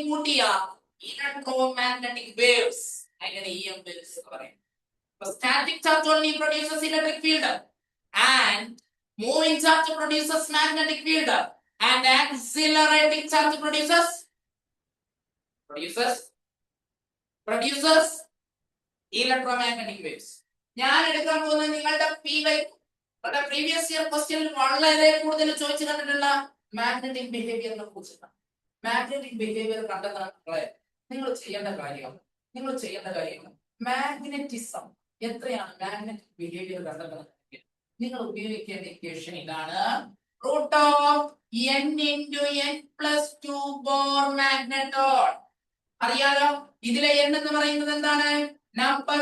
കൂട്ടിയ electromagnetic waves അങ്ങനെ EM waves എന്ന് പറയും. Static charge only produces electric field and moving charge produces magnetic field and accelerating charge produces electromagnetic waves. ഞാൻ എടുക്കാൻ പോകുന്നത് നിങ്ങളുടെ പ്രീവിയസ് ഇയർ ക്വസ്റ്റ്യനിൽ വളരെ കൂടുതൽ ചോദിച്ചു കണ്ടിട്ടുള്ള മാഗ്നറ്റിക് ബിഹേവിയറിനെ കുറിച്ചിട്ടാണ്. മാഗ്നറ്റിക് ബിഹേവിയർ കണ്ടെത്താൻ നിങ്ങൾ ചെയ്യേണ്ട കാര്യം മാഗ്നറ്റിസം എത്രയാണ് മാഗ്നറ്റിക് ബിഹേവിയർ കണ്ടെത്തുന്നത്. നിങ്ങൾ ഉപയോഗിക്കേണ്ട ഇക്വേഷൻ ഇതാണ്. Root of n into n plus 2 Bohr magneton. അറിയാലോ ഇതിലെ n എന്ന് പറയുന്നത് എന്താണ്? Number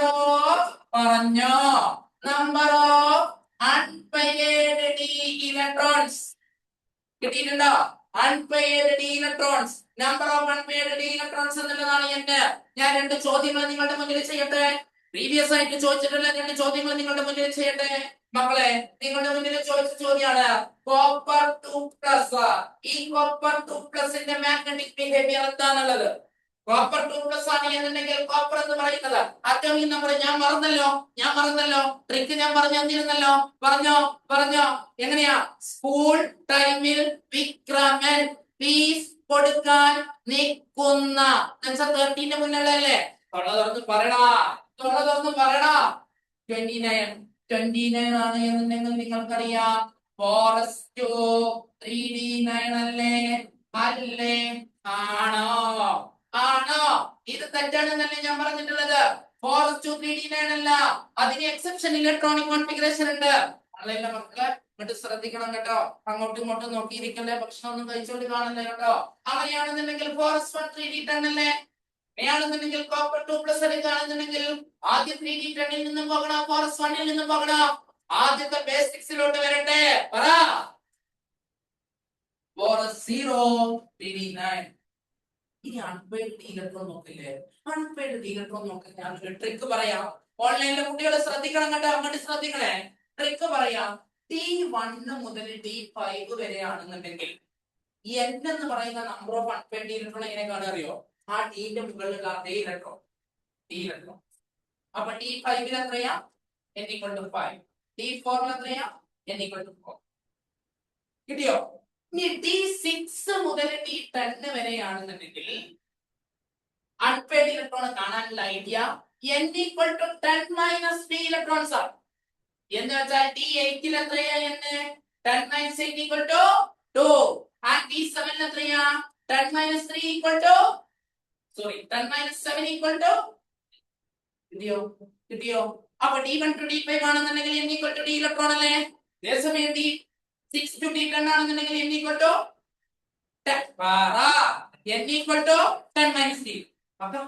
of unpaired d electrons. കിട്ടിയിട്ടുണ്ടോ? Unpaired d electrons, number of unpaired d electrons എന്നുള്ളതാണ് n. ഞാൻ രണ്ട് ചോദ്യങ്ങൾ നിങ്ങളുടെ മുന്നിൽ ചെയ്യട്ടെ. പ്രീവിയസ് ആയിട്ട് ചോദിച്ചിട്ടുള്ള രണ്ട് ചോദ്യങ്ങൾ നിങ്ങളുടെ മുന്നിൽ ചെയ്യട്ടെ. മക്കളെ നിങ്ങളുടെ മുന്നിൽ ചോദിച്ച ചോദ്യമാണ് കോപ്പർ 2+. ഈ കോപ്പർ 2+ന്റെ മാഗ്നറ്റിക് ബിഹേവിയർ എന്താണുള്ളത്? കോപ്പർ 2+ ആണ് എന്നുണ്ടെങ്കിൽ കോപ്പർ എന്ന് പറയുന്നത് അറ്റോമിക് നമ്പർ. ഞാൻ മറന്നല്ലോ ട്രിക്ക് ഞാൻ പറഞ്ഞു തന്നിരുന്നല്ലോ. പറഞ്ഞോ എങ്ങനെയാ? സ്കൂൾ ടൈമിൽ വിക്രമൻ ഫീസ് കൊടുക്കാൻ നിൽക്കുന്ന 13 മുന്നുള്ളല്ലേ? തൊള്ള തുറന്ന് പറയടാ 29 ആണ് എന്നുണ്ടെങ്കിൽ നിങ്ങൾക്കറിയാം 4:3D9 അല്ലേ? ആണോ? ഇത് തെറ്റാണെന്നല്ലേ ഞാൻ പറഞ്ഞിട്ടുള്ളത്. 4:3D9 അല്ല, അതിന് എക്സെപ്ഷൻ ഇലക്ട്രോണിക് കോൺഫിഗറേഷൻ ഉണ്ട്. അല്ലല്ല മക്കളെ ഇങ്ങോട്ട് ശ്രദ്ധിക്കണം കേട്ടോ. അങ്ങോട്ടും ഇങ്ങോട്ടും നോക്കിയിരിക്കല്ലേ, ഭക്ഷണം ഒന്നും കഴിച്ചോണ്ട് കാണല്ലേ കേട്ടോ. അങ്ങനെയാണെന്നുണ്ടെങ്കിൽ 4s1 3D10 അല്ലേ? അങ്ങനെയാണെന്നുണ്ടെങ്കിൽ കോപ്പർ 2+ എടുക്കുകയാണെന്നുണ്ടെങ്കിൽ ആദ്യം 3D10 നിന്നും പോകണം, 4s1 നിന്നും പോകണം. ആദ്യത്തെ ബേസിക്സിലോട്ട് വരട്ടെ. പറ 4s0 3D9. ഇനി അൺപെയ്ഡ് ഇലക്ട്രോൺ നോക്കില്ലേ? അൺപെയ്ഡ് ഇലക്ട്രോൺ നോക്കാൻ ഞാനൊരു ട്രിക്ക് പറയാം. ഓൺലൈനിലെ കുട്ടികളെ ശ്രദ്ധിക്കണം കേട്ടോ, അങ്ങോട്ട് ശ്രദ്ധിക്കണേ. ട്രിക്ക് പറയാം. T1 മുതൽ T5 വരെയാണെന്നുണ്ടെങ്കിൽ n എന്ന് പറയുന്ന നമ്പർ ഓഫ് അൺപെയ്ഡ് ഇലക്ട്രോൺ എങ്ങനെ കാണാൻ അറിയോ? ആ ടിന്റെ മുകളിലുള്ള അതേ ഇലക്ട്രോൺ അപ്പൊ T5 എത്രയാ? n = 5. T4 എത്രയാ? n = 4. കിട്ടിയോ? ഇനി T6 മുതൽ T10 വരെയാണെന്നുണ്ടെങ്കിൽ അൺപെയ്ഡ് ഇലക്ട്രോൺ കാണാനുള്ള ഐഡിയ n = 10 - 3 ഇലക്ട്രോൺസ് ആണ്. എന്ന് വെച്ചാൽ T8 എത്രയാ? n 10 - 8 = 2. ആ T7 എത്രയാ? 10 - 3 10 - 7 കിട്ടിയോ? അപ്പൊ T1 to T5 ആണെന്നുണ്ടെങ്കിൽ n = d ഇലക്ട്രോൺ അല്ലേ? അതേസമയം T6 to T10 ആണെന്നുണ്ടെങ്കിൽ n = 10. n = 10 - 3. Okay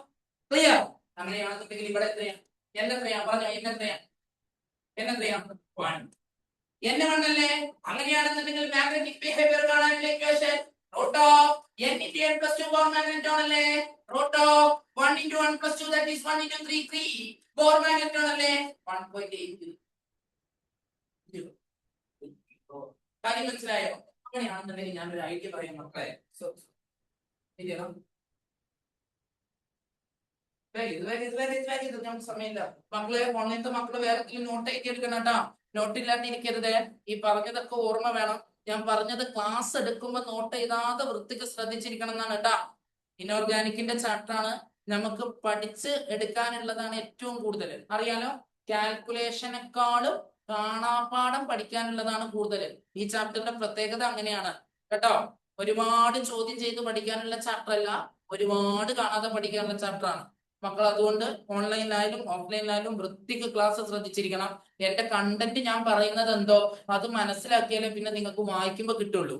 clear? അങ്ങനെയാണെന്നുണ്ടെങ്കിൽ ഇവിടെ എത്രയാ? n എത്രയാ? പറഞ്ഞോ n എത്രയാ? 1. n1 അല്ലേ? അങ്ങനെയാണെന്നുണ്ടെങ്കിൽ മാഗ്നറ്റിക് ബിഹേവിയർ കാണാനുള്ള equation root of n into n plus 2 Bohr magneton അല്ലേ? root of 1 into 1 plus 2 that is 1 into 3 bore magneton അല്ലേ? 1.8. കാര്യം മനസ്സിലായോ? അങ്ങനെയാണെന്നുണ്ടെങ്കിൽ ഞാനൊരു ഐഡിയ പറയാം മക്കളെ. നമുക്ക് സമയമില്ല മക്കളെ. ഓൺലൈനത്തെ മക്കള് വേറെ നോട്ട് എഴുതി എടുക്കണം കേട്ടോ. നോട്ട് ഇല്ലാണ്ട് ഇരിക്കരുത്. ഈ പറഞ്ഞതൊക്കെ ഓർമ്മ വേണം. ഞാൻ പറഞ്ഞത് ക്ലാസ് എടുക്കുമ്പോ നോട്ട് എഴുതാതെ വൃത്തിക്ക് ശ്രദ്ധിച്ചിരിക്കണം എന്നാണ് കേട്ടാ. ഇനോർഗാനിക്കിന്റെ ചാപ്റ്റർ ആണ്, നമുക്ക് പഠിച്ച് എടുക്കാനുള്ളതാണ് ഏറ്റവും കൂടുതൽ. അറിയാലോ, കാൽക്കുലേഷനേക്കാളും കാണാപ്പാഠം പഠിക്കാനുള്ളതാണ് കൂടുതൽ. ഈ ചാപ്റ്ററിന്റെ പ്രത്യേകത അങ്ങനെയാണ് കേട്ടോ. ഒരുപാട് ചോദ്യം ചെയ്ത് പഠിക്കാനുള്ള ചാപ്റ്റർ അല്ല, ഒരുപാട് കാണാതെ പഠിക്കാനുള്ള ചാപ്റ്റർ ആണ് മക്കൾ. അതുകൊണ്ട് ഓൺലൈനിലായാലും ഓഫ്ലൈനിലായാലും വൃത്തിക്ക് ക്ലാസ് ശ്രദ്ധിച്ചിരിക്കണം. എന്റെ കണ്ടന്റ് ഞാൻ പറയുന്നത് എന്തോ അത് മനസ്സിലാക്കിയാലേ പിന്നെ നിങ്ങൾക്ക് വായിക്കുമ്പോ കിട്ടുള്ളൂ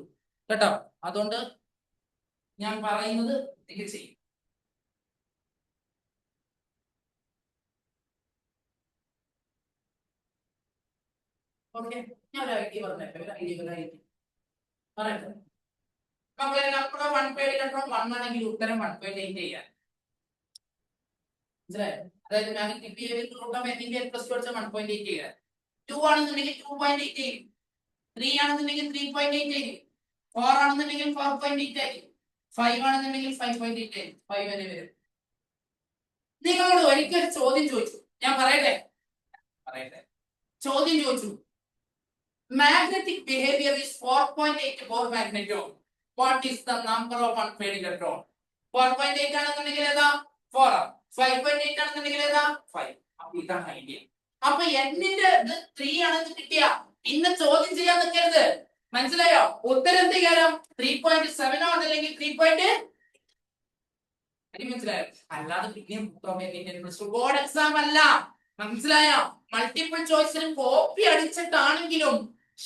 കേട്ടോ. അതുകൊണ്ട് ഞാൻ പറയുന്നത് ചെയ്യും. ഓക്കെ, ഞാൻ ഒരു ഐഡിയ പറഞ്ഞേക്കാം. പറയട്ടെ മക്കളെ. നമ്പർ 1.8 ഇലക്ട്രോൺ 1 ആണെങ്കിൽ ഉത്തരം 1.8 ചെയ്യാൻ മനസ്സിലായോ? അതായത് magnetic behaviour root of n into n plus 2 അടിച്ചാൽ 1.8 ചെയ്യാൻ. 2 ആണെന്നുണ്ടെങ്കിൽ 2.8 ചെയ്യും. 3 ആണെന്നുണ്ടെങ്കിൽ 3.8 ചെയ്യും. 4 ആണെന്നുണ്ടെങ്കിൽ 4.8 ആയിരിക്കും. 5 ആണെന്നുണ്ടെങ്കിൽ 5.8 5 വരെ വരും. നിങ്ങളോട് ഒരിക്കൽ ചോദ്യം ചോദിച്ചു, ഞാൻ പറയട്ടെ ചോദ്യം ചോദിച്ചു, magnetic behaviour is 4.8 for magneton. What is the number of unpaired electron? 4.8 ആണെന്നുണ്ടെങ്കിൽ ഏതാ 4, 5.8 ആണെന്നുണ്ടെങ്കിൽ ഏതാ 5. അപ്പൊ ഇതാണ് ഐഡിയ. അപ്പൊ എന്നിന്റെ 3 ആണെന്ന് കിട്ടിയ ഇന്ന് ചോദ്യം ചെയ്യാൻ നിൽക്കരുത്, മനസ്സിലായോ? ഉത്തരം എന്ത് ചെയ്യാം? 3.7 അതല്ലെങ്കിൽ 3. മനസ്സിലായോ? അല്ലാതെ പിന്നെ ബോർഡ് എക്സാം അല്ല, മനസ്സിലായോ? മൾട്ടിപ്പിൾ ചോയ്സിന് കോപ്പി അടിച്ചിട്ടാണെങ്കിലും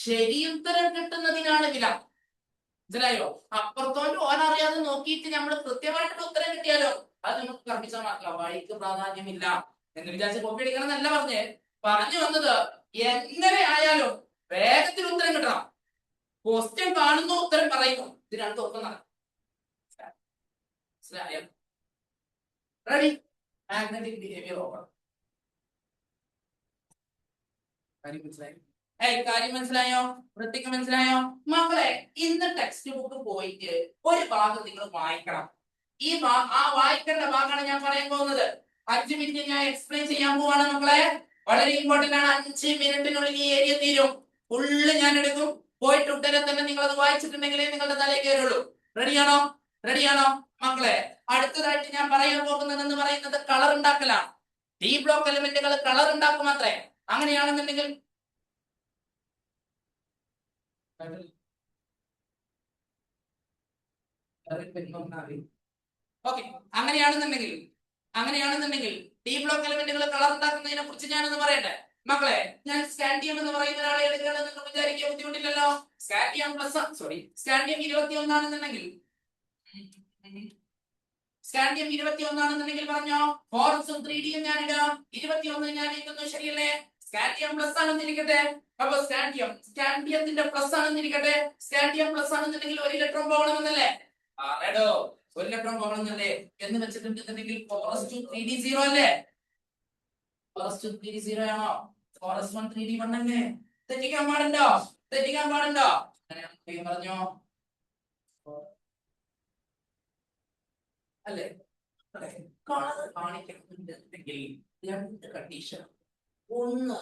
ശരി ഉത്തരം കിട്ടുന്നതിനാണ് വില, മനസ്സിലായോ? അപ്പുറത്തോട്ട് ഓനറിയാതെ നോക്കിയിട്ട് നമ്മൾ കൃത്യമായിട്ടുള്ള ഉത്തരം കിട്ടിയാലോ അത് നമുക്ക് കർമ്മിച്ചാൽ മാത്രം വഴിക്ക് പ്രാധാന്യമില്ല എന്ന് വിചാരിച്ച് കോപ്പി അടിക്കണം എന്നല്ല പറഞ്ഞു വന്നത്. എങ്ങനെ ആയാലും വേഗത്തിൽ ഉത്തരം കിട്ടണം. ക്വസ്റ്റ്യൻ കാണുന്നു, ഉത്തരം പറയുന്നു, ഇത് രണ്ടും ഒപ്പം നടക്കും. മനസ്സിലായോ? റെഡി? Magnetic behaviour over. കാര്യം മനസ്സിലായോ? വൃത്തിക്ക് മനസ്സിലായോ? മക്കളെ, ഇന്ന് ടെക്സ്റ്റ് ബുക്ക് പോയിട്ട് ഒരു ഭാഗം നിങ്ങൾ വായിക്കണം. ആ വായിക്കേണ്ട ഭാഗമാണ് ഞാൻ പറയാൻ പോകുന്നത്. 5 മിനിറ്റ് ഞാൻ എക്സ്പ്ലെയിൻ ചെയ്യാൻ പോവാണ് മക്കളെ. വളരെ ഇമ്പോർട്ടന്റ് ആണ്. 5 മിനിറ്റിനുള്ളിൽ ഈ ഏരിയ തീരും. ഫുള്ള് ഞാൻ എടുക്കും. പോയിട്ട് ഉടനെ തന്നെ നിങ്ങൾ അത് വായിച്ചിട്ടുണ്ടെങ്കിലേ നിങ്ങളുടെ തലയിൽ കയറുള്ളൂ. റെഡിയാണോ? റെഡിയാണോ മക്കളെ? അടുത്തതായിട്ട് ഞാൻ പറയാൻ പോകുന്നത് എന്ന് പറയുന്നത് കളർ ഉണ്ടാക്കലാണ്. ഡി ബ്ലോക്ക് എലിമെന്റുകൾ കളർ ഉണ്ടാക്കും അത്രേ. അങ്ങനെയാണെന്നുണ്ടെങ്കിൽ അങ്ങനെയാണെന്നുണ്ടെങ്കിൽ ഡി ബ്ലോക്ക് എലിമെന്റുകൾ കളർ ഉണ്ടാക്കുന്നതിനെ കുറിച്ച് ഞാനൊന്ന് പറയട്ടെ മക്കളെ. ഞാൻ സ്കാൻഡിയം എന്ന് പറയുന്ന ഒരാളെ എടുക്കുകയാണെന്ന് നിങ്ങൾ വിചാരിക്കാൻ ബുദ്ധിമുട്ടില്ലല്ലോ. സ്കാൻഡിയം 21 ആണെന്നുണ്ടെങ്കിൽ പറഞ്ഞോ, ഫോറൻസും 3Dയും ഞാൻ ഇടാം. 21 ഞാൻ എഴുതുന്നു, ശരിയല്ലേ? സ്കാൻഡിയം പ്ലസ് ആണെന്നിരിക്കട്ടെ. അപ്പൊ സ്കാൻഡിയത്തിന്റെ പ്ലസ് ആണെന്നിരിക്കട്ടെ. സ്കാൻഡിയം പ്ലസ് ആണെന്നുണ്ടെങ്കിൽ 1 ഇലക്ട്രോൺ പോകണമെന്നല്ലേ? ആടോ, 1 ഇലക്ട്രോൺ പോകണമെന്നല്ലേ എന്ന് വെച്ചിട്ടുണ്ടെങ്കിൽ ഫോറസ്റ്റ് 3D 0 അല്ലേ? ഫോറസ്റ്റ് 3D 0 ആണോ? ഫോറസ്റ്റ് 1 3D 1 അല്ലേ? തെറ്റിക്കാൻ പാടുണ്ടോ? പറഞ്ഞോ അല്ലേ? കളർ കാണിക്കണമെന്നുണ്ടെങ്കിൽ 2 കണ്ടീഷൻ. ഒന്ന്,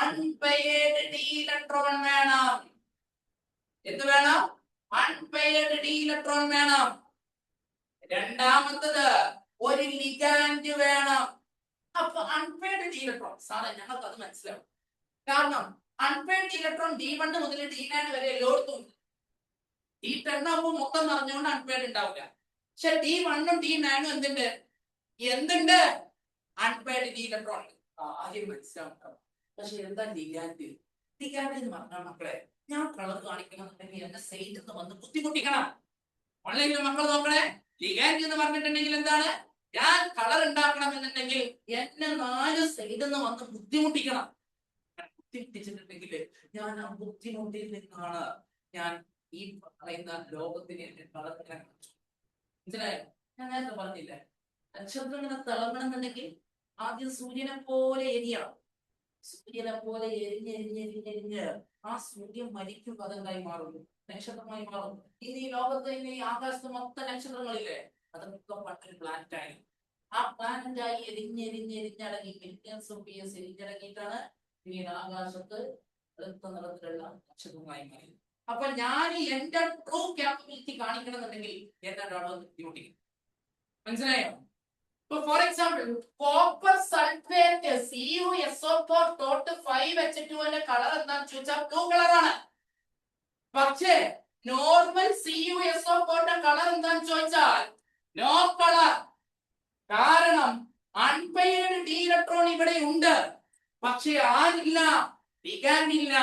അൺപെയർഡ് ഡി ഇലക്ട്രോൺ വേണം. എന്ത് വേണം? അൺപെയർഡ് ഡി ഇലക്ട്രോൺ വേണം. രണ്ടാമത്തത്, ഒരു ലിഗാൻഡ് വേണം. അപ്പൊ അൺപെയർഡ് ഡി ഇലക്ട്രോൺ സാറേ ഞങ്ങൾക്ക് അത് മനസ്സിലാവും. കാരണം അൺപെയർഡ് ഇലക്ട്രോൺ D1 മുതൽ D9 വരെ എല്ലായിടത്തും. D10 ആകുമ്പോൾ മൊത്തം നിറഞ്ഞുകൊണ്ട് അൺപെയർഡ് ഉണ്ടാവില്ല. പക്ഷെ D1ഉം D9ഉം എന്തുണ്ട്? അൺപെയർഡ് ഡി ഇലക്ട്രോൺ ആദ്യം മനസ്സിലാക്കണം. പക്ഷെ എന്താ ലിഗാൻഡ്? ലിഗാൻഡ് എന്ന് പറഞ്ഞാൽ മക്കളെ, ഞാൻ കളർ കാണിക്കണമെന്നുണ്ടെങ്കിൽ എന്റെ സൈഡിൽ നിന്ന് വന്ന് ബുദ്ധിമുട്ടിക്കണം. ഓൺലൈനിൽ മക്കൾ നോക്കണേ. ലിഗാൻഡ് എന്ന് പറഞ്ഞിട്ടുണ്ടെങ്കിൽ എന്താണ്? ഞാൻ കളർ ഉണ്ടാക്കണം എന്നുണ്ടെങ്കിൽ എന്നെ 4 സൈഡിൽ നിന്ന് വന്ന് ബുദ്ധിമുട്ടിക്കണം. ബുദ്ധിമുട്ടിച്ചിട്ടുണ്ടെങ്കിൽ ഞാൻ ആ ബുദ്ധിമുട്ടിൽ നിന്നാണ് ഞാൻ ഈ പറയുന്ന ലോകത്തിന് എന്റെ കളർ മനസ്സിലായോ? ഞാൻ നേരത്തെ പറഞ്ഞില്ലേ, നക്ഷത്രം ഇങ്ങനെ തിളങ്ങണമെന്നുണ്ടെങ്കിൽ ആദ്യം സൂര്യനെ പോലെ എരിയണം. സൂര്യനെ പോലെ എരിഞ്ഞ് ആ സൂര്യൻ മരിക്കുമ്പോൾ അതെന്തായി മാറും? നക്ഷത്രമായി മാറും. ഇനി ഈ ലോകത്ത് ഈ ആകാശത്ത് മൊത്തം നക്ഷത്രങ്ങളില്ലേ, അതൊക്കെ പണ്ടൊരു പ്ലാനറ്റ് ആയി. ആ പ്ലാനറ്റ് ആയി എരിഞ്ഞടങ്ങി മില്യൺസ് ഓഫ് ഇയേഴ്സ് എരിഞ്ഞടങ്ങിയിട്ടാണ് പിന്നീട് ആകാശത്ത് വെളുത്ത നിറത്തിലുള്ള നക്ഷത്രമായി മാറി. അപ്പൊ ഞാൻ എന്റെ ട്രൂ ക്യാപ്പബിലിറ്റി കാണിക്കണമെന്നുണ്ടെങ്കിൽ എന്താണ് അവിടെ ബുദ്ധിമുട്ടിക്കും. മനസ്സിലായോ? For example, copper sulphate CuSO4 ന്റെ കളർ എന്താണെന്ന് ചോദിച്ചാൽ ബ്ലൂ കളറാണ്. പക്ഷേ നോർമൽ CuSO4 ന്റെ കളർ എന്താണെന്ന് ചോദിച്ചാൽ നോ കളർ. കാരണം അൺപെയർഡ് ഡി ഇലക്ട്രോൺ ഇവിടെ ഉണ്ട്, പക്ഷെ ആരില്ല? ലിഗാൻഡ് ഇല്ല.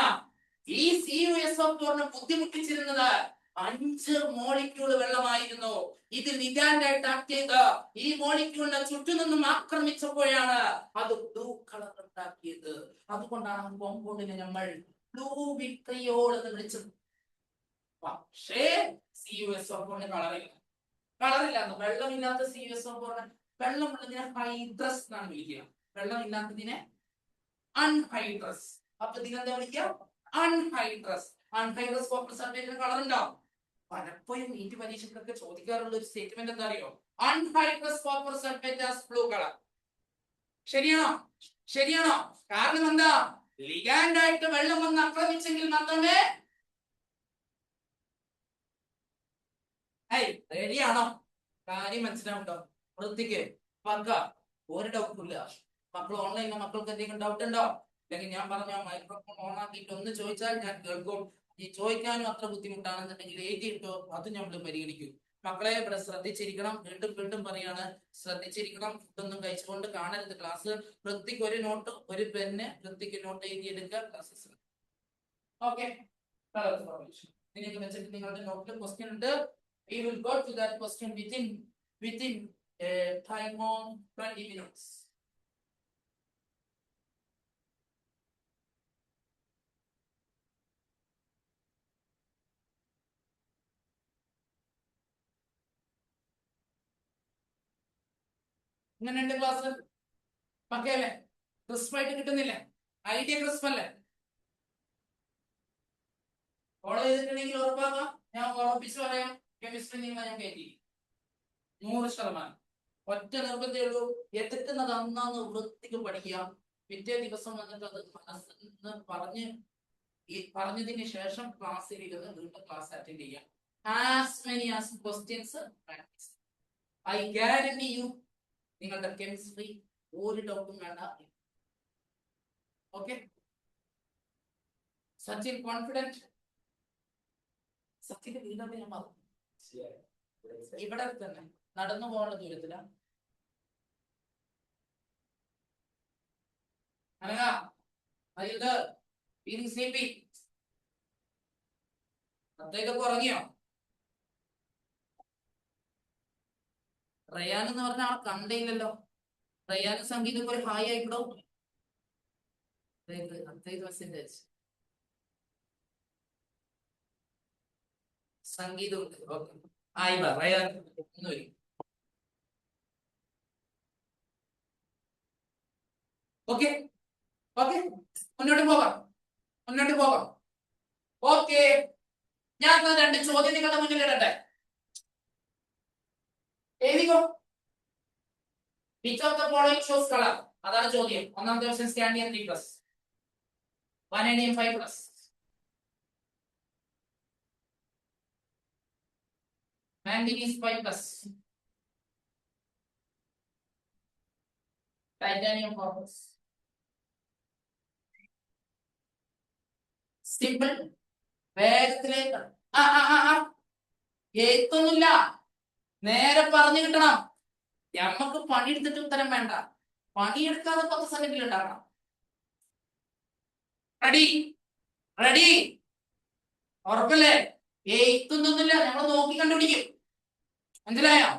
ഈ CuSO4 ബുദ്ധിമുട്ടിച്ചിരുന്നത് 5 മോളിക്യൂൾ വെള്ളമായിരുന്നു. ഇത് ലിഗാൻഡ് ആയിട്ട് ആക്ട് ചെയ്ത് ഈ മോളിക്യൂളിനെ ചുറ്റുനിന്നും ആക്രമിച്ചപ്പോഴാണ് അത് ബ്ലൂ കളർ ഉണ്ടാക്കിയത്. അതുകൊണ്ടാണ് കോമ്പൗണ്ടിനെ നമ്മൾ ബ്ലൂ വിട്രിയോൾ എന്ന് വിളിച്ചത്. പക്ഷേ CuSO4 കളറില്ല. വെള്ളമില്ലാത്ത CuSO4 വെള്ളമുള്ളതിനെ ഹൈഡ്രസ് എന്നാണ് വിളിക്കുക. വെള്ളമില്ലാത്തതിനെ അൺഹൈഡ്രസ്. അപ്പൊ ഇതിനെന്താ വിളിക്കുക? അൺഹൈഡ്രസ്. അൺഹൈഡ്രസ് കോപ്പർ സൾഫേറ്റിന് കളർ ഉണ്ടാവും. പലപ്പോഴും നീറ്റ് പരീക്ഷയ്ക്കൊക്കെ ചോദിക്കാറുള്ള ഒരു സ്റ്റേറ്റ്മെന്റ് എന്താ അറിയോ? Anhydrous copper sulphate as blue colour. ശരിയാണോ? ശരിയാണോ? കാരണം എന്താ? ലിഗാൻഡ് ആയിട്ട് വെള്ളം വന്ന് ആക്രമിച്ചെങ്കിൽ മാത്രമേ. റെഡിയാണോ? കാര്യം മനസ്സിലാവുണ്ടോ? വൃത്തിക്ക് പക്ക, ഒരു ഡൗട്ടും ഇല്ല. മക്കൾ ഓൺലൈനിൽ മക്കൾക്ക് എന്തെങ്കിലും ഡൗട്ട് ഉണ്ടോ? അല്ലെങ്കിൽ ഞാൻ പറഞ്ഞ മൈക്രോഫോൺ ഓൺ ആക്കിയിട്ട് ഒന്ന് ചോദിച്ചാൽ ഞാൻ കേൾക്കും. ഈ ചോദിക്കാനും അത്ര ബുദ്ധിമുട്ടാണെന്നുണ്ടെങ്കിൽ എഴുതിയിട്ടോ, അത് നമ്മൾ പരിഗണിക്കും. മക്കളെ ഇവിടെ ശ്രദ്ധിച്ചിരിക്കണം. വീണ്ടും വീണ്ടും പറയാണ്, ശ്രദ്ധിച്ചിരിക്കണം. ഫുഡൊന്നും കഴിച്ചുകൊണ്ട് കാണരുത് ക്ലാസ്. വൃത്തിക്ക് ഒരു നോട്ട്, ഒരു പെന്ന്, വൃത്തിക്ക് നോട്ട് എഴുതിയെടുക്കുക. Class okay. ഇതിനൊക്കെ വെച്ചിട്ട് നിങ്ങളുടെ നോട്ടിൽ ക്വസ്റ്റ്യൻ ഉണ്ട്. We will go to that question within a time of 20 minutes. ഇങ്ങനെയുണ്ട് ക്ലാസ്. പക്കയല്ലേ? ക്രിസ്പായിട്ട് കിട്ടുന്നില്ലേ? ഐഡിയ ക്രിസ്പ് അല്ലേ? ഫോളോ ചെയ്തിട്ടുണ്ടെങ്കിൽ ഉറപ്പാക്കാം. ഞാൻ ഉറപ്പിച്ച് പറയാം, കെമിസ്ട്രി നിങ്ങൾ ഞാൻ കയറ്റി 100%. ഒറ്റ നിർബന്ധമേ ഉള്ളൂ, എടുക്കുന്നത് അന്നാന്ന് വൃത്തിക്ക് പഠിക്കുക. പിറ്റേ ദിവസം വന്നിട്ട് അത് മനസ്സിന്ന് പറഞ്ഞതിന് ശേഷം ക്ലാസ്സിൽ ഇരുന്ന് വീണ്ടും ക്ലാസ് അറ്റൻഡ് ചെയ്യാം. As many as questions practice. I guarantee you, നിങ്ങളുടെ കെമിസ്ട്രി ഒരു ഡൗട്ടും വേണ്ട. ഓക്കെ? സച്ചിൻ കോൺഫിഡന്റ്? സച്ചിന്റെ വീടൊക്കെ ഞാൻ പറഞ്ഞു. ഇവിടെ തന്നെ നടന്നു പോകാനുള്ള ദൂരത്തിലാ. അദ്ദേഹം ഉറങ്ങിയോ? റയാൻ എന്ന് പറഞ്ഞ ആൾ കണ്ടില്ലല്ലോ. റയാൻ സംഗീതം ഒരു ഹായ് ആയിക്കോ. സംഗീതം ആയി റയാൻ ഒന്ന് വരും. ഓക്കെ ഓക്കെ, മുന്നോട്ട് പോകാം, മുന്നോട്ട് പോകാം. ഓക്കെ, ഞാൻ രണ്ട് ചോദ്യം നിങ്ങളുടെ മുന്നിൽ ഇടട്ടെ. എഴുതിക്കോ. Which of the following shows color? അതാണ് ചോദ്യം. ഒന്നാമത്തെ option scandium 3+, vanadium 5+, manganese 5+, titanium 4+. Simple. വേഗത്തിലേക്ക് എഴുത്തൊന്നുമില്ല, നേരെ പറഞ്ഞു കിട്ടണം. നമ്മക്ക് പണിയെടുത്തിട്ട് ഉത്തരം വേണ്ട, പണിയെടുക്കാതെ 10 സെക്കൻഡിൽ ഉണ്ടാക്കണം. റെഡി? റെഡി? ഉറപ്പല്ലേ? എഴുത്തൊന്നുമില്ല, നമ്മൾ നോക്കി കണ്ടുപിടിക്കും. മനസ്സിലായോ?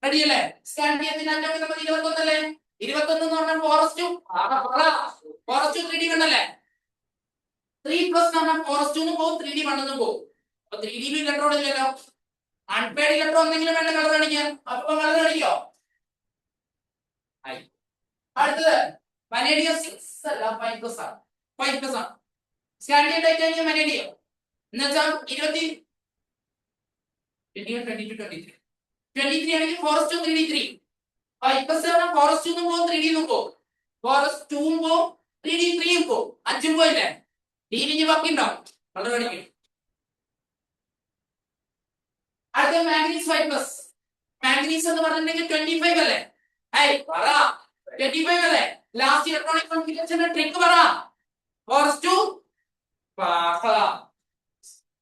റെഡി അല്ലേ? സ്കാൻഡിയത്തിന്റെ അറ്റോമിക് നമ്പർ 21 അല്ലേ? 21 എന്ന് പറഞ്ഞാൽ ഫോറസ്റ്റും 3D കണ്ടല്ലേ? 3+ എന്ന് പറഞ്ഞാൽ ഫോറസ്റ്റ് പോകും, 3D മണ്ണെന്ന് പോകും. അപ്പൊ 3D ഇലക്ട്രോൺ ഇല്ലല്ലോ. അൺപെയ്ഡ് ഇലക്ട്രോൺ എന്തെങ്കിലും വേണ്ട കളർ അടിക്കാൻ. അപ്പൊ കളർ അടിക്കോ? അടുത്തത് വനേഡിയം 6 അല്ല 5+ ആണ്. 5+ ആണ്. സ്കാൻഡിയം ടൈറ്റാനിയം വനേഡിയം എന്നുവെച്ചാൽ 23 ആണെങ്കിൽ ഫോറസ്റ്റ് 3D3. 5+ ഫോറസ്റ്റ് പോകും, 3D പോകും. ഫോറസ്റ്റ് 2 പോകും, 3D3 പോകും. 5 പോയില്ലേ? ഡീലിഞ്ഞ് ബാക്കിയുണ്ടോ? കളർ അടിക്കും. അടുത്ത മാംഗനീസ് 5+. മാംഗനീസ് എന്ന് പറഞ്ഞിട്ടുണ്ടെങ്കിൽ 25 അല്ലേ? 25 അല്ലേ? ലാസ്റ്റ് ഇലക്ട്രോണിക് കോൺഫിഗറേഷൻ ട്രിക്ക് പറ.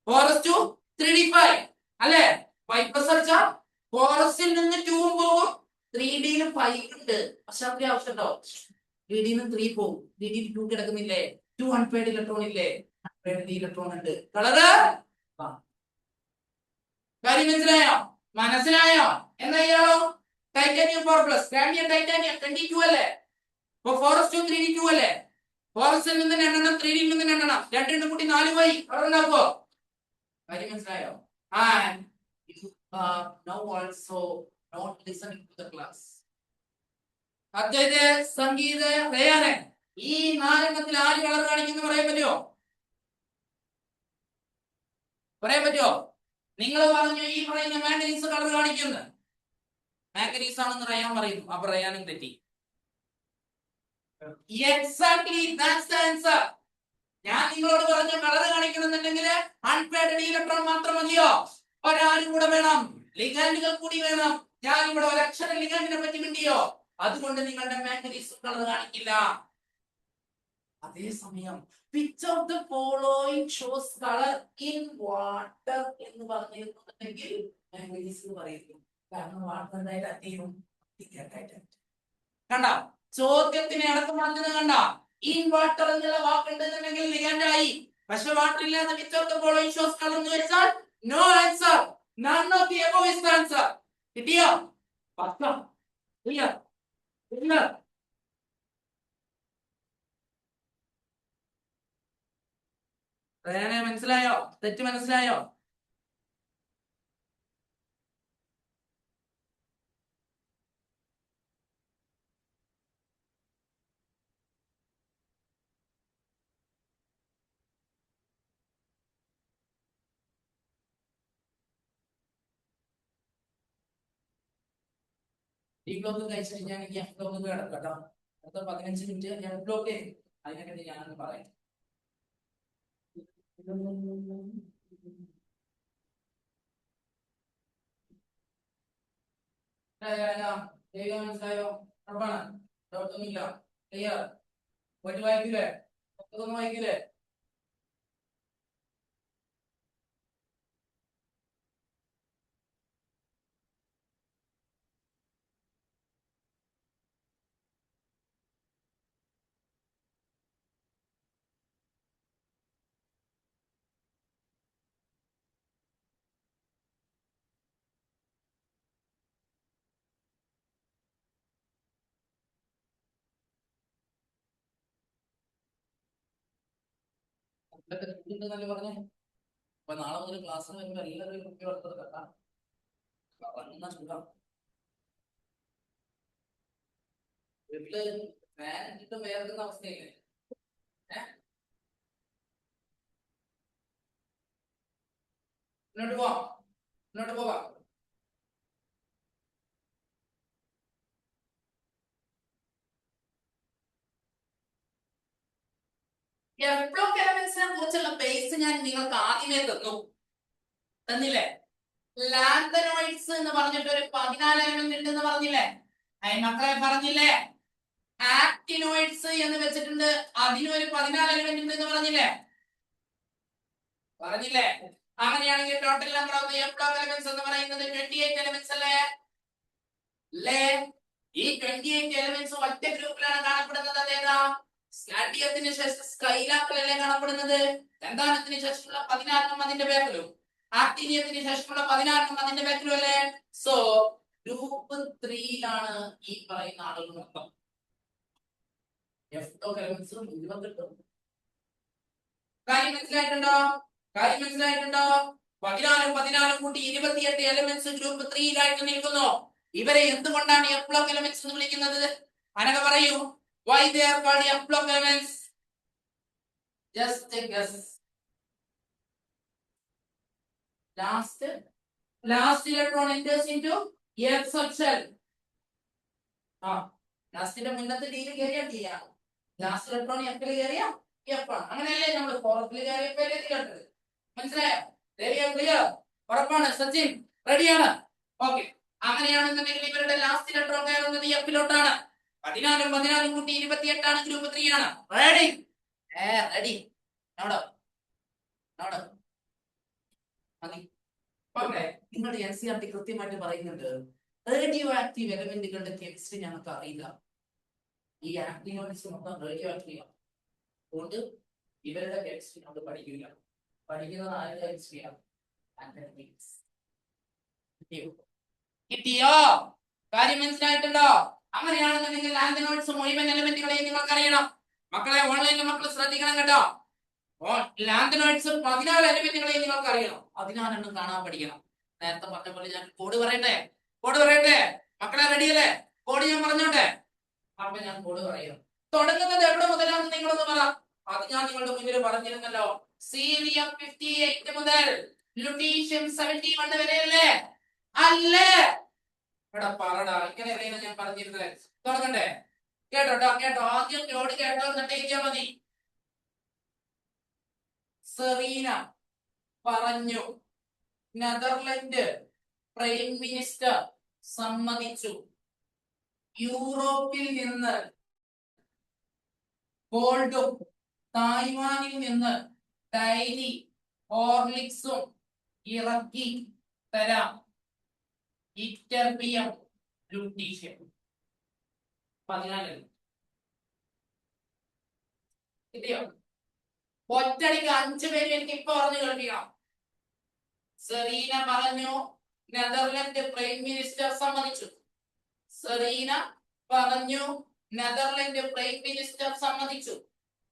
ഫോറസ്റ്റ് 3D5 അല്ലേ? 5+ അടിച്ചാ ഫോറസ്റ്റിൽ നിന്ന് 2 പോകും, 3Dയിൽ 5 ഉണ്ട്. പക്ഷെ അത്ര ആവശ്യം ഉണ്ടോ? 3Dയിൽ 3 പോകും, 3Dയിൽ 2 കിടക്കുന്നില്ലേ? 2 അൺപെയ്ഡ് ഇലക്ട്രോൺ ഇല്ലേ? അൺപെയ്ഡ് ഇലക്ട്രോൺ ഉണ്ട്. കളറ് കാര്യം മനസ്സിലായോ? മനസ്സിലായോ? എന്നാ ഇയാളോ? ടൈറ്റാനിയം 4+, സ്കാൻഡിയം ടൈറ്റാനിയം 22 അല്ലേ? അപ്പൊ ഫോറസ്റ്റ് 3D2 അല്ലേ? ഫോറസ്റ്റിൽ നിന്ന് എണ്ണം, 3Dയിൽ നിന്ന് എണ്ണം, രണ്ടും കൂടി 4 പോയി. ഉണ്ടാക്കോ? കാര്യം മനസ്സിലായോ? And you are now also not listening to the class. അദ്വൈത, സംഗീത, റയാനെ, ഈ 4 എണ്ണത്തിൽ ആര് കളർ കാണിക്കുന്നു പറയാൻ പറ്റുമോ? പറയാൻ പറ്റുമോ? നിങ്ങൾ പറഞ്ഞു ഈ പറയുന്ന മാംഗനീസ് കളർ കാണിക്കുന്നത് മാംഗനീസ് ആണെന്ന് റയാൻ പറയുന്നു. അപ്പൊ റയാനും തെറ്റി. Exactly that's the answer. ഞാൻ നിങ്ങളോട് പറഞ്ഞ കളർ കാണിക്കണമെന്നുണ്ടെങ്കിൽ അൺപെയർഡ് ഇലക്ട്രോൺ മാത്രം മതിയോ? ഒരാളും കൂടെ വേണം, ലിഗാൻഡുകൾ കൂടി വേണം. ഞാൻ ഇവിടെ ഒരക്ഷരം ലിഗാൻഡിനെ പറ്റി കിട്ടിയോ? അതുകൊണ്ട് നിങ്ങളുടെ മാംഗനീസ് കളർ കാണിക്കില്ല. അതേസമയം which of the following shows color in water എന്ന് പറഞ്ഞിരുന്നുണ്ടെങ്കിൽ മാംഗനീസ് പറയുന്നു. കാരണം വാട്ടർ ആയിട്ട് അധികം കണ്ട ചോദ്യത്തിന് അടക്കം പറഞ്ഞത് കണ്ട. ഇൻ വാട്ടർ എന്നുള്ള വാക്കുണ്ടെന്നുണ്ടെങ്കിൽ ലിഗാൻഡായി. പക്ഷെ വാട്ടർ ഇല്ലാതെ which of the following shows color എന്ന് വെച്ചാൽ no answer. None of the above is the answer. കിട്ടിയോ? പക്കം ക്ലിയർ ക്ലിയർ. റയാനെ മനസ്സിലായോ? തെറ്റ് മനസ്സിലായോ? ഈ ബ്ലോക്ക് കഴിച്ചു കഴിഞ്ഞാൽ എനിക്ക് എഫ് ബ്ലോക്ക് കിടക്കാം കേട്ടോ. അടുത്ത 15 മിനിറ്റ് എഫ് ബ്ലോക്ക് അതിനെപ്പറ്റി ഞാനൊന്ന് പറയാം. മനസ്സിലായോ? ഉറപ്പാണ്? ഡൗട്ടൊന്നുമില്ല? ക്ലിയർ? പോയിട്ട് വായിക്കൂലേ? പുസ്തകം വായിക്കൂലേ? നല്ല പറഞ്ഞേ. അപ്പൊ നാളെ മുതൽ ക്ലാസ്സിന് വരുമ്പോ എല്ലാവരും കുപ്പി വളർത്തത് കേട്ടാ. വീട്ടില് ഫാൻ ഇട്ടിട്ടും വേർക്കുന്ന അവസ്ഥയില്ലേ? മുന്നോട്ട് പോവാം, മുന്നോട്ട് പോവാം. എഫ്ലോക്ക് എലമെന്റ്സിനെ കുറിച്ചുള്ള ബേസ് ഞാൻ നിങ്ങൾക്ക് ആദ്യമേ തന്നില്ലേ? ലാന്തനോയിഡ്സ് എന്ന് പറഞ്ഞിട്ട് ഒരു 14 എലമെന്റ് ഉണ്ടെന്ന് പറഞ്ഞില്ലേ? മക്കളെ പറഞ്ഞില്ലേ? ആക്ടിനോയിഡ്സ് എന്ന് വെച്ചിട്ടുണ്ട്, അതിനൊരു 14 എലമെന്റ് ഉണ്ട് എന്ന് പറഞ്ഞില്ലേ? പറഞ്ഞില്ലേ? അങ്ങനെയാണെങ്കിൽ total number of the f block elements എന്ന് പറയുന്നത് 28 എലമെന്റ്സ് അല്ലേ? ഈ 28 എലമെന്റ്സ് ഒറ്റ ഗ്രൂപ്പിലാണ് കാണപ്പെടുന്നത്. അതേതാ? സ്കാഡിയത്തിന് ശേഷം സ്കൈലാപ്പിലല്ലേ കാണപ്പെടുന്നത്? ഗന്ധാനത്തിന് ശേഷമുള്ള 16 അതിന്റെ ബാക്കിലും ആക്ടീനിയത്തിന് ശേഷമുള്ള 16 അതിന്റെ ബാക്കിലും അല്ലേ? സോ ഗ്രൂപ്പ് 3യിലാണ് ഈ പറയുന്ന ആളുകൾ മൊത്തം. കാര്യം മനസ്സിലായിട്ടുണ്ടോ? കാര്യം മനസ്സിലായിട്ടുണ്ടോ? 14 കൂട്ടി 28 എലമെന്റ്സ് ഗ്രൂപ്പ് 3യിലായിട്ട് നിൽക്കുന്നു. ഇവരെ എന്തുകൊണ്ടാണ് എഫ്ലോക്ക് എലമെന്റ്സ് എന്ന് വിളിക്കുന്നത്? അനക പറയൂ. Why they are called F-block elements? Just a guess. Last electron enters into F subshell. ലാസ്റ്റിന്റെ മുന്നത്തെ ഡിയിൽ കയറിയ ടി ആണ്. ലാസ്റ്റ് ഇലക്ട്രോൺ എഫിൽ കയറിയ എഫ് ആണ്. അങ്ങനെയല്ലേ നമ്മൾ ഫോർത്തിൽ കയറിയപ്പോഴേ കേട്ടത്? മനസ്സിലായോ? ക്ലിയർ? ഉറപ്പാണ്? സച്ചിൻ റെഡിയാണ്? ഓക്കെ. അങ്ങനെയാണെന്നുണ്ടെങ്കിൽ ഇവരുടെ ലാസ്റ്റ് ഇലക്ട്രോൺ കയറുന്നത് എഫിലോട്ടാണ്. 14 കൂട്ടി 28 ഗ്രൂപ്പ് 3 ആണ്. റെഡി? റെഡി. നിങ്ങളുടെ NCERT കൃത്യമായിട്ട് പറയുന്നുണ്ട് റേഡിയോ ആക്റ്റീവ് എലമെന്റുകളുടെ കെമിസ്ട്രി ഞങ്ങൾക്ക് അറിയില്ല. ഈ ആക്ടിനോയിഡ്സ് മൊത്തം റേഡിയോ ആക്റ്റീവ് ആണ്. അതുകൊണ്ട് ഇവരുടെ കെമിസ്ട്രി നമ്മൾ പഠിക്കില്ല. പഠിക്കുന്നത് ആരുടെ കെമിസ്ട്രിയാണ്? കിട്ടിയോ? കാര്യം മനസ്സിലായിട്ടുണ്ടോ? അങ്ങനെയാണെന്നുണ്ടെങ്കിൽ ലാന്തനോയിഡ്സ് മുഴുവൻ എലമെന്റുകളെയും നിങ്ങൾക്ക് അറിയണം. മക്കളെ ഓൺലൈനിൽ മക്കൾ ശ്രദ്ധിക്കണം കേട്ടോ. ലാന്തനോയിഡ്സ് 14 എലമെന്റുകളെയും നിങ്ങൾക്ക് അറിയണം. 14 കാണാൻ പഠിക്കണം. നേരത്തെ പറഞ്ഞ പോലെ ഞാൻ കോഡ് പറയട്ടെ? മക്കളെ റെഡിയല്ലേ? കോഡ് ഞാൻ പറഞ്ഞോട്ടെ? അപ്പൊ ഞാൻ കോഡ് പറയാം. തുടങ്ങുന്നത് എവിടെ മുതലാണെന്ന് നിങ്ങളൊന്ന് പറ. അത് ഞാൻ നിങ്ങളുടെ മുന്നിൽ പറഞ്ഞിരുന്നല്ലോ. CVM 58 മുതൽ ലുട്ടീഷ്യം 71 വരെയല്ലേ? അല്ലേ? ഇവിടെ പറടാ, ഇങ്ങനെയല്ലേ ഞാൻ പറഞ്ഞിരുന്നത്. തുടങ്ങണ്ടേ? കേട്ടോ കേട്ടോ, ആദ്യം നോട് കേട്ടോ, എന്നിട്ട് എഴുതിയാ മതി. സെറീന പറഞ്ഞു, നെതർലൻഡ് പ്രൈം മിനിസ്റ്റർ സമ്മതിച്ചു, യൂറോപ്പിൽ നിന്ന് ഗോൾഡും തായ്വാനിൽ നിന്ന് ഡൈലി ഹോർലിക്സും ഇറക്കി തരാം. ഇറ്റർബിയം ലുട്ടീഷ്യം 14. കിട്ടിയോ? ഒറ്റടിക്ക് 5 പേര് എനിക്ക് ഇപ്പൊ പറഞ്ഞു കേൾപ്പിക്കണം. സെറീന പറഞ്ഞു, നെതർലൻഡ് പ്രൈം മിനിസ്റ്റർ സമ്മതിച്ചു. സെറീന പറഞ്ഞു, നെതർലൻഡ് പ്രൈം മിനിസ്റ്റർ സമ്മതിച്ചു,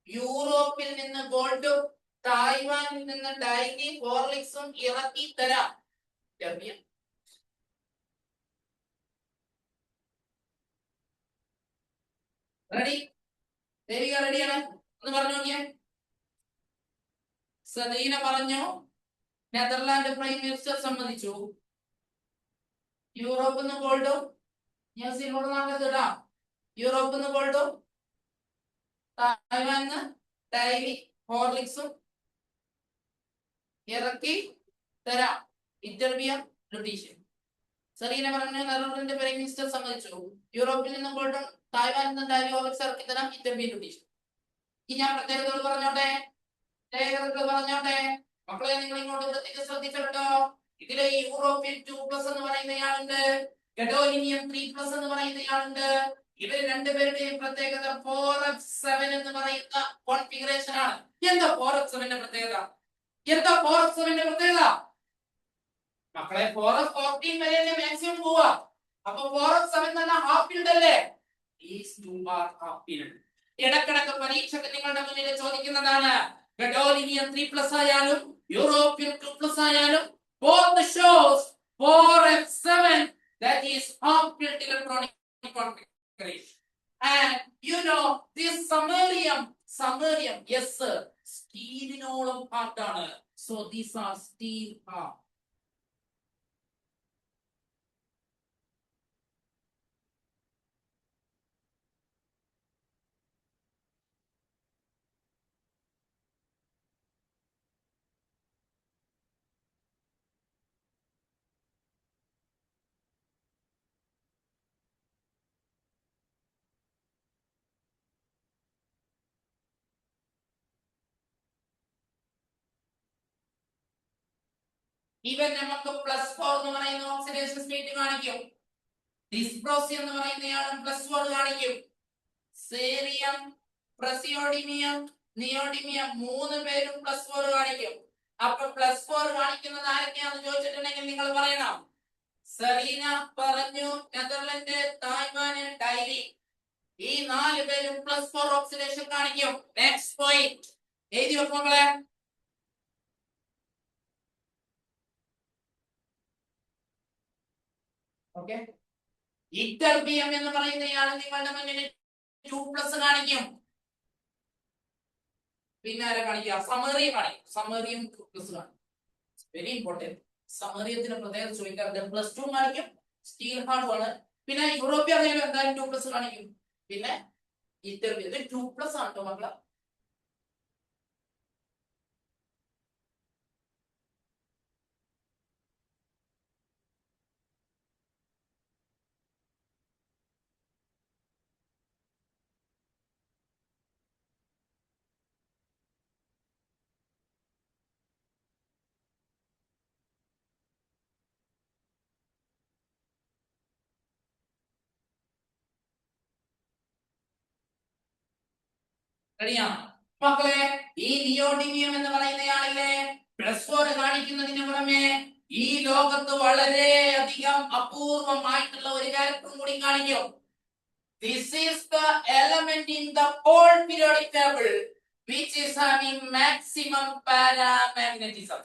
യൂറോപ്പിൽ നിന്ന് ഗോൾഡും തായ്വാനിൽ നിന്ന് ഡൈലി ഹോർലിക്സും ഇറക്കി തരാം. റെഡി? ദേവിക റെഡിയാണ്? ഒന്ന് പറഞ്ഞു നോക്കിയേ. സെറീന പറഞ്ഞു, നെതർലാൻഡ് പ്രൈം മിനിസ്റ്റർ സമ്മതിച്ചു, യൂറോപ്പിൽ നിന്ന് ഗോൾഡും, ന്യൂസിലോട് നാളെ യൂറോപ്പിൽ നിന്ന് ഗോൾഡും തായ്വാനിന്ന് ഡൈലി ഹോർലിക്സും ഇറക്കി തരാം. Interview lutetium. സെറീന പറഞ്ഞു, നെതർലാൻഡ് പ്രൈം മിനിസ്റ്റർ സമ്മതിച്ചു, യൂറോപ്പിൽ നിന്ന് ഗോൾഡും തായ്വാനിൽ നിന്ന് ഡൈലി ഹോർലിക്സ് ഇറക്കി തരാം. Interview lutetium. ഈ ഞാൻ പ്രത്യേകതകൾ പറഞ്ഞോട്ടെ, പറഞ്ഞോട്ടെ മക്കളെ, നിങ്ങൾ ഇങ്ങോട്ട് വൃത്തിക്ക് ശ്രദ്ധിച്ചോ. ഇതിലെ യൂറോപ്യൻ 2+ എന്ന് പറയുന്നയാളുണ്ട്, ഗഡോലിനിയം 3+ എന്ന് പറയുന്നയാളുണ്ട്. ഇവർ രണ്ടുപേരുടെയും പ്രത്യേകത 4f7 എന്ന് പറയുന്ന കോൺഫിഗറേഷൻ ആണ്. എന്താ 4f7ന്റെ പ്രത്യേകത? എന്താ 4f7ന്റെ പ്രത്യേകത? മക്കളെ, 4f14 വരെ മാക്സിമം പോവാ. അപ്പൊ 4f7 തന്നെ ഹാഫ് ഫീൽഡ് അല്ലേ? These two are half field. ഇടക്കിടക്ക് പരീക്ഷയ്ക്ക് നിങ്ങളുടെ മുന്നിൽ ചോദിക്കുന്നതാണ്. ഗഡോലിനിയം 3+ ആയാലും യൂറോപ്യൻ 2+ ആയാലും both shows 4f7, that is half-filled electronic configuration. And you know this samarium, yes sir, stearinol part ആണ്. So these are steel half. ഇവൻ നമുക്ക് +4 എന്ന് പറയുന്ന ഓക്സിഡേഷൻ സ്റ്റേറ്റ് കാണിക്കും. ഡിസ്പ്രോസിയം എന്ന് പറയുന്നയാളും +4 കാണിക്കും. സേറിയം, പ്രസിയോഡിമിയം, നിയോഡിമിയം 3 പേരും +4 കാണിക്കും. അപ്പൊ +4 കാണിക്കുന്നത് ആരൊക്കെയാണെന്ന് ചോദിച്ചിട്ടുണ്ടെങ്കിൽ നിങ്ങൾ പറയണം. സെറീന പറഞ്ഞു, നെതർലൻഡ്, തായ്വാന്, ഡൈലി. ഈ 4 പേരും +4 ഓക്സിഡേഷൻ കാണിക്കും. നെക്സ്റ്റ് പോയിന്റ് എഴുതി വെക്കും മക്കളെ. ഓക്കെ, ഇറ്റർബിയം എന്ന് പറയുന്നയാൾ നിങ്ങളുടെ മുന്നിൽ 2+ കാണിക്കും. പിന്നെ ആരെ കാണിക്കുക? സമേറിയം കാണിക്കും. സമേറിയം 2+ കാണിക്കും. Very important. സമേറിയത്തിന് പ്രത്യേകം ചോദിക്കാറുണ്ട്. +2 കാണിക്കും, സ്റ്റീൽ ഹാർഡ് ആണ്. പിന്നെ യൂറോപ്യൻ അറിയാലോ, എന്തായാലും 2+ കാണിക്കും. പിന്നെ ഇറ്റർബിയം 2+ ആണ് കേട്ടോ മക്കളെ. റെഡിയാണോ മക്കളെ? ഈ നിയോഡിമിയം എന്ന് പറയുന്നയാളിലെ +4 കാണിക്കുന്നതിന് പുറമെ ഈ ലോകത്ത് വളരെ അധികം അപൂർവമായിട്ടുള്ള ഒരു ക്യാരക്ടറും കൂടി കാണിക്കും. This is the element in the whole periodic table which is having maximum paramagnetism.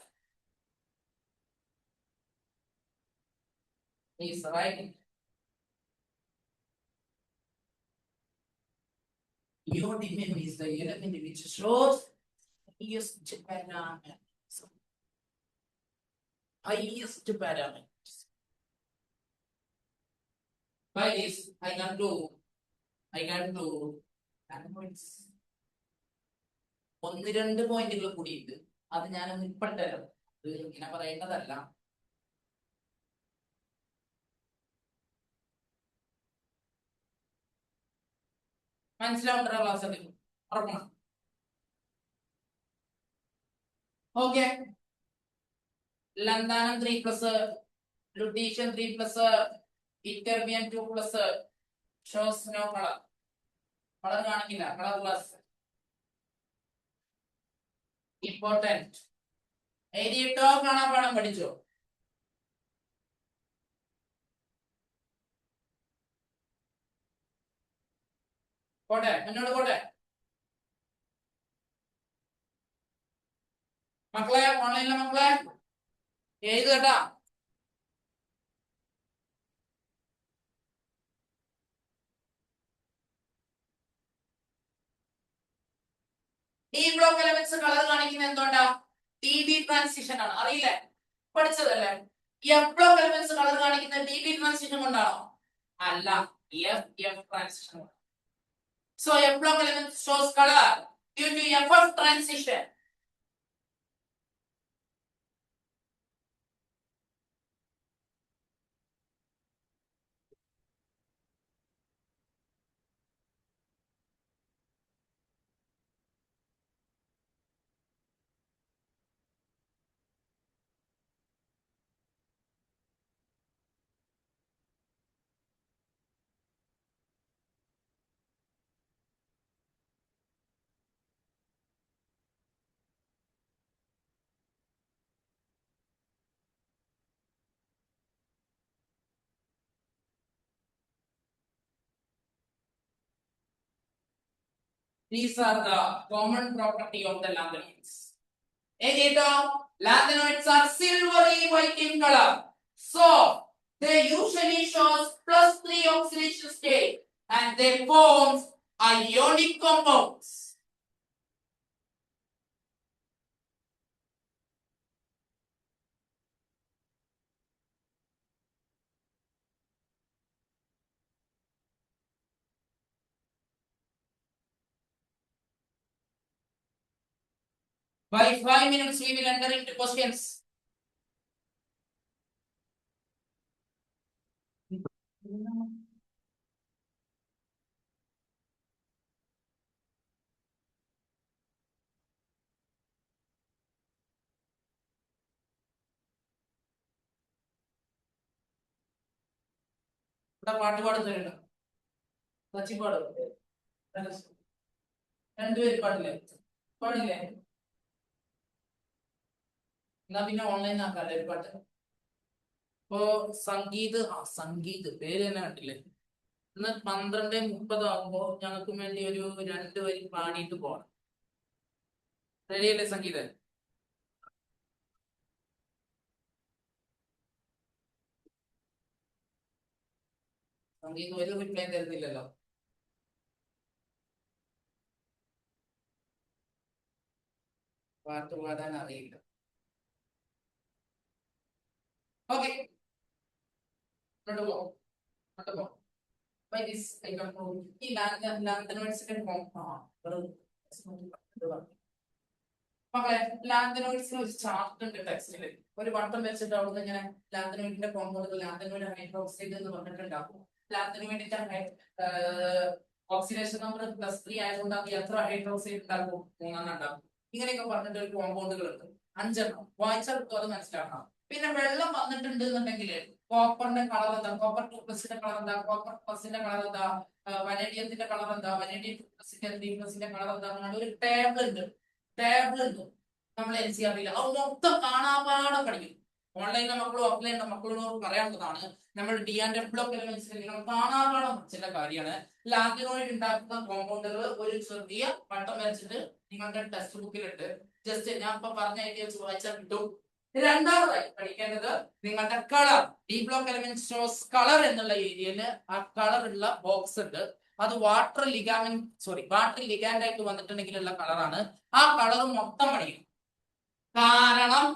Please write it. Neodymium is the element which shows highest paramagnetism. highest parameters. By this, I can do ഒന്ന് രണ്ട് പോയിന്റുകൾ കൂടിയിട്ട് അത് ഞാനൊന്ന് ഇപ്പട്ടല്ലോ, അത് ഇങ്ങനെ പറയേണ്ടതല്ല. മനസ്സിലാവുന്ന ക്ലാസ് ഉറക്കണം. Okay, lanthanum 3+, lutetium 3+, ytterbium 2+, shows no colour. Colour കാണിക്കില്ല, കളർ പ്ലസ്. ഇമ്പോർട്ടന്റ് എഴുതിയിട്ടോ കാണാപ്പാഠം പഠിച്ചോ? പോട്ടെ, എന്നോട് പോട്ടെ മക്കളെ, ഓൺലൈനിലെ മക്കളെ എഴുതു കേട്ടാ. ഡി ബ്ലോക്ക് എലമെന്റ്സ് കളർ കാണിക്കുന്നത് എന്തുകൊണ്ടാ? DB ട്രാൻസിഷൻ ആണ്, അറിയില്ലേ? പഠിച്ചതല്ലേ? എഫ് ബ്ലോക്ക് എലമെന്റ്സ് കളർ കാണിക്കുന്നത് DB ട്രാൻസിഷൻ കൊണ്ടാണോ? അല്ല, FF ട്രാൻസിഷൻ കൊണ്ട്. So F block element shows color due to FF transition. These are the common property of the lanthanoids. Lanthanoids are silvery white in color. So they usually shows +3 oxidation state and they form ionic compounds. By 5 minutes we will enter into questions. പാട്ട് പാടുന്നുണ്ട്, പാടും രണ്ടുപേര് പാടില്ലേ? പാടില്ലേ? എന്നാ പിന്നെ online ആക്കാല്ലേ ഒരു പാട്ട്. ഇപ്പോ സംഗീത് പേര് തന്നെ കണ്ടില്ലേ? ഇന്ന് 12:30 ആകുമ്പോ ഞങ്ങൾക്ക് വേണ്ടി ഒരു 2 വരി പാടിയിട്ട് പോകണം. റെഡിയല്ലേ സംഗീത്? സംഗീത് ഒരു റിപ്ലൈ തരുന്നില്ലല്ലോ. പാട്ട് പാടാൻ അറിയില്ല. ഓക്കെ, ഈ ലാന്തനോയിഡ്സിന്റെ മക്കളെ, ലാന്തനോയിഡ്സിന് ഒരു ചാർട്ട് ഉണ്ട് ടെക്സ്റ്റില്. ഒരു വട്ടം വെച്ചിട്ട് അവിടുന്ന് ഇങ്ങനെ ലാന്തനോയിഡിന്റെ കോമ്പൗണ്ടുകൾ, ലാന്തനോയിഡ് ഹൈഡ്രോക്സൈഡ് എന്ന് പറഞ്ഞിട്ടുണ്ടാക്കും. ലാന്തനോയിഡിന്റെ ഓക്സിഡേഷൻ നമ്പർ +3 ആയതുകൊണ്ട് അത് എത്ര ഹൈഡ്രോക്സൈഡ് ഉണ്ടാക്കും? 3 ഉണ്ടാക്കും. ഇങ്ങനെയൊക്കെ പറഞ്ഞിട്ട് ഒരു കോമ്പൗണ്ടുകൾ ഉണ്ട്, 5 വായിച്ചാൽ അത് മനസ്സിലാക്കണം. പിന്നെ വെള്ളം വന്നിട്ടുണ്ട് എന്നുണ്ടെങ്കിൽ കോപ്പറിന്റെ കളർ എന്താ? കോപ്പർ 2+ന്റെ കളർ എന്താ? കോപ്പർ പ്ലസിന്റെ കളർ എന്താ? വനേഡിയത്തിന്റെ കളർ എന്താ? വനേഡിയം 2+ന്റെ 3+ന്റെ കളർ എന്താ? ഒരു ടേബിൾ ഉണ്ട് നമ്മൾ NCERT അത് മൊത്തം കാണാപാഠം പഠിക്കും. ഓൺലൈനിലെ മക്കളും ഓഫ്ലൈനിലെ മക്കളോട് പറയാനുള്ളതാണ്, നമ്മൾ ഡി ആൻഡ് എഫ് ബ്ലോക്ക് എലമെന്റ്സിൽ നിങ്ങൾ കാണാപാഠം പഠിച്ച കാര്യമാണ്. ലാന്തനോയിഡ് ഉണ്ടാക്കുന്ന കോമ്പൗണ്ടുകൾ ഒരു ചെറിയ വട്ടം വരച്ചിട്ട് നിങ്ങളുടെ ടെക്സ്റ്റ് ബുക്കിലുണ്ട്. ജസ്റ്റ് ഞാൻ ഇപ്പൊ പറഞ്ഞ ഐഡിയസ് വായിച്ചാൽ കിട്ടും. രണ്ടാമതായി പഠിക്കേണ്ടത് നിങ്ങളുടെ colour. D block element shows colour എന്നുള്ള ഏരിയയിൽ ആ കളർ ഉള്ള ബോക്സ് ഉണ്ട്. അത് വാട്ടർ ലിഗാൻഡ് ആയിട്ട് വന്നിട്ടുണ്ടെങ്കിലുള്ള കളറാണ്. ആ കളർ മൊത്തം പഠിക്കും. കാരണം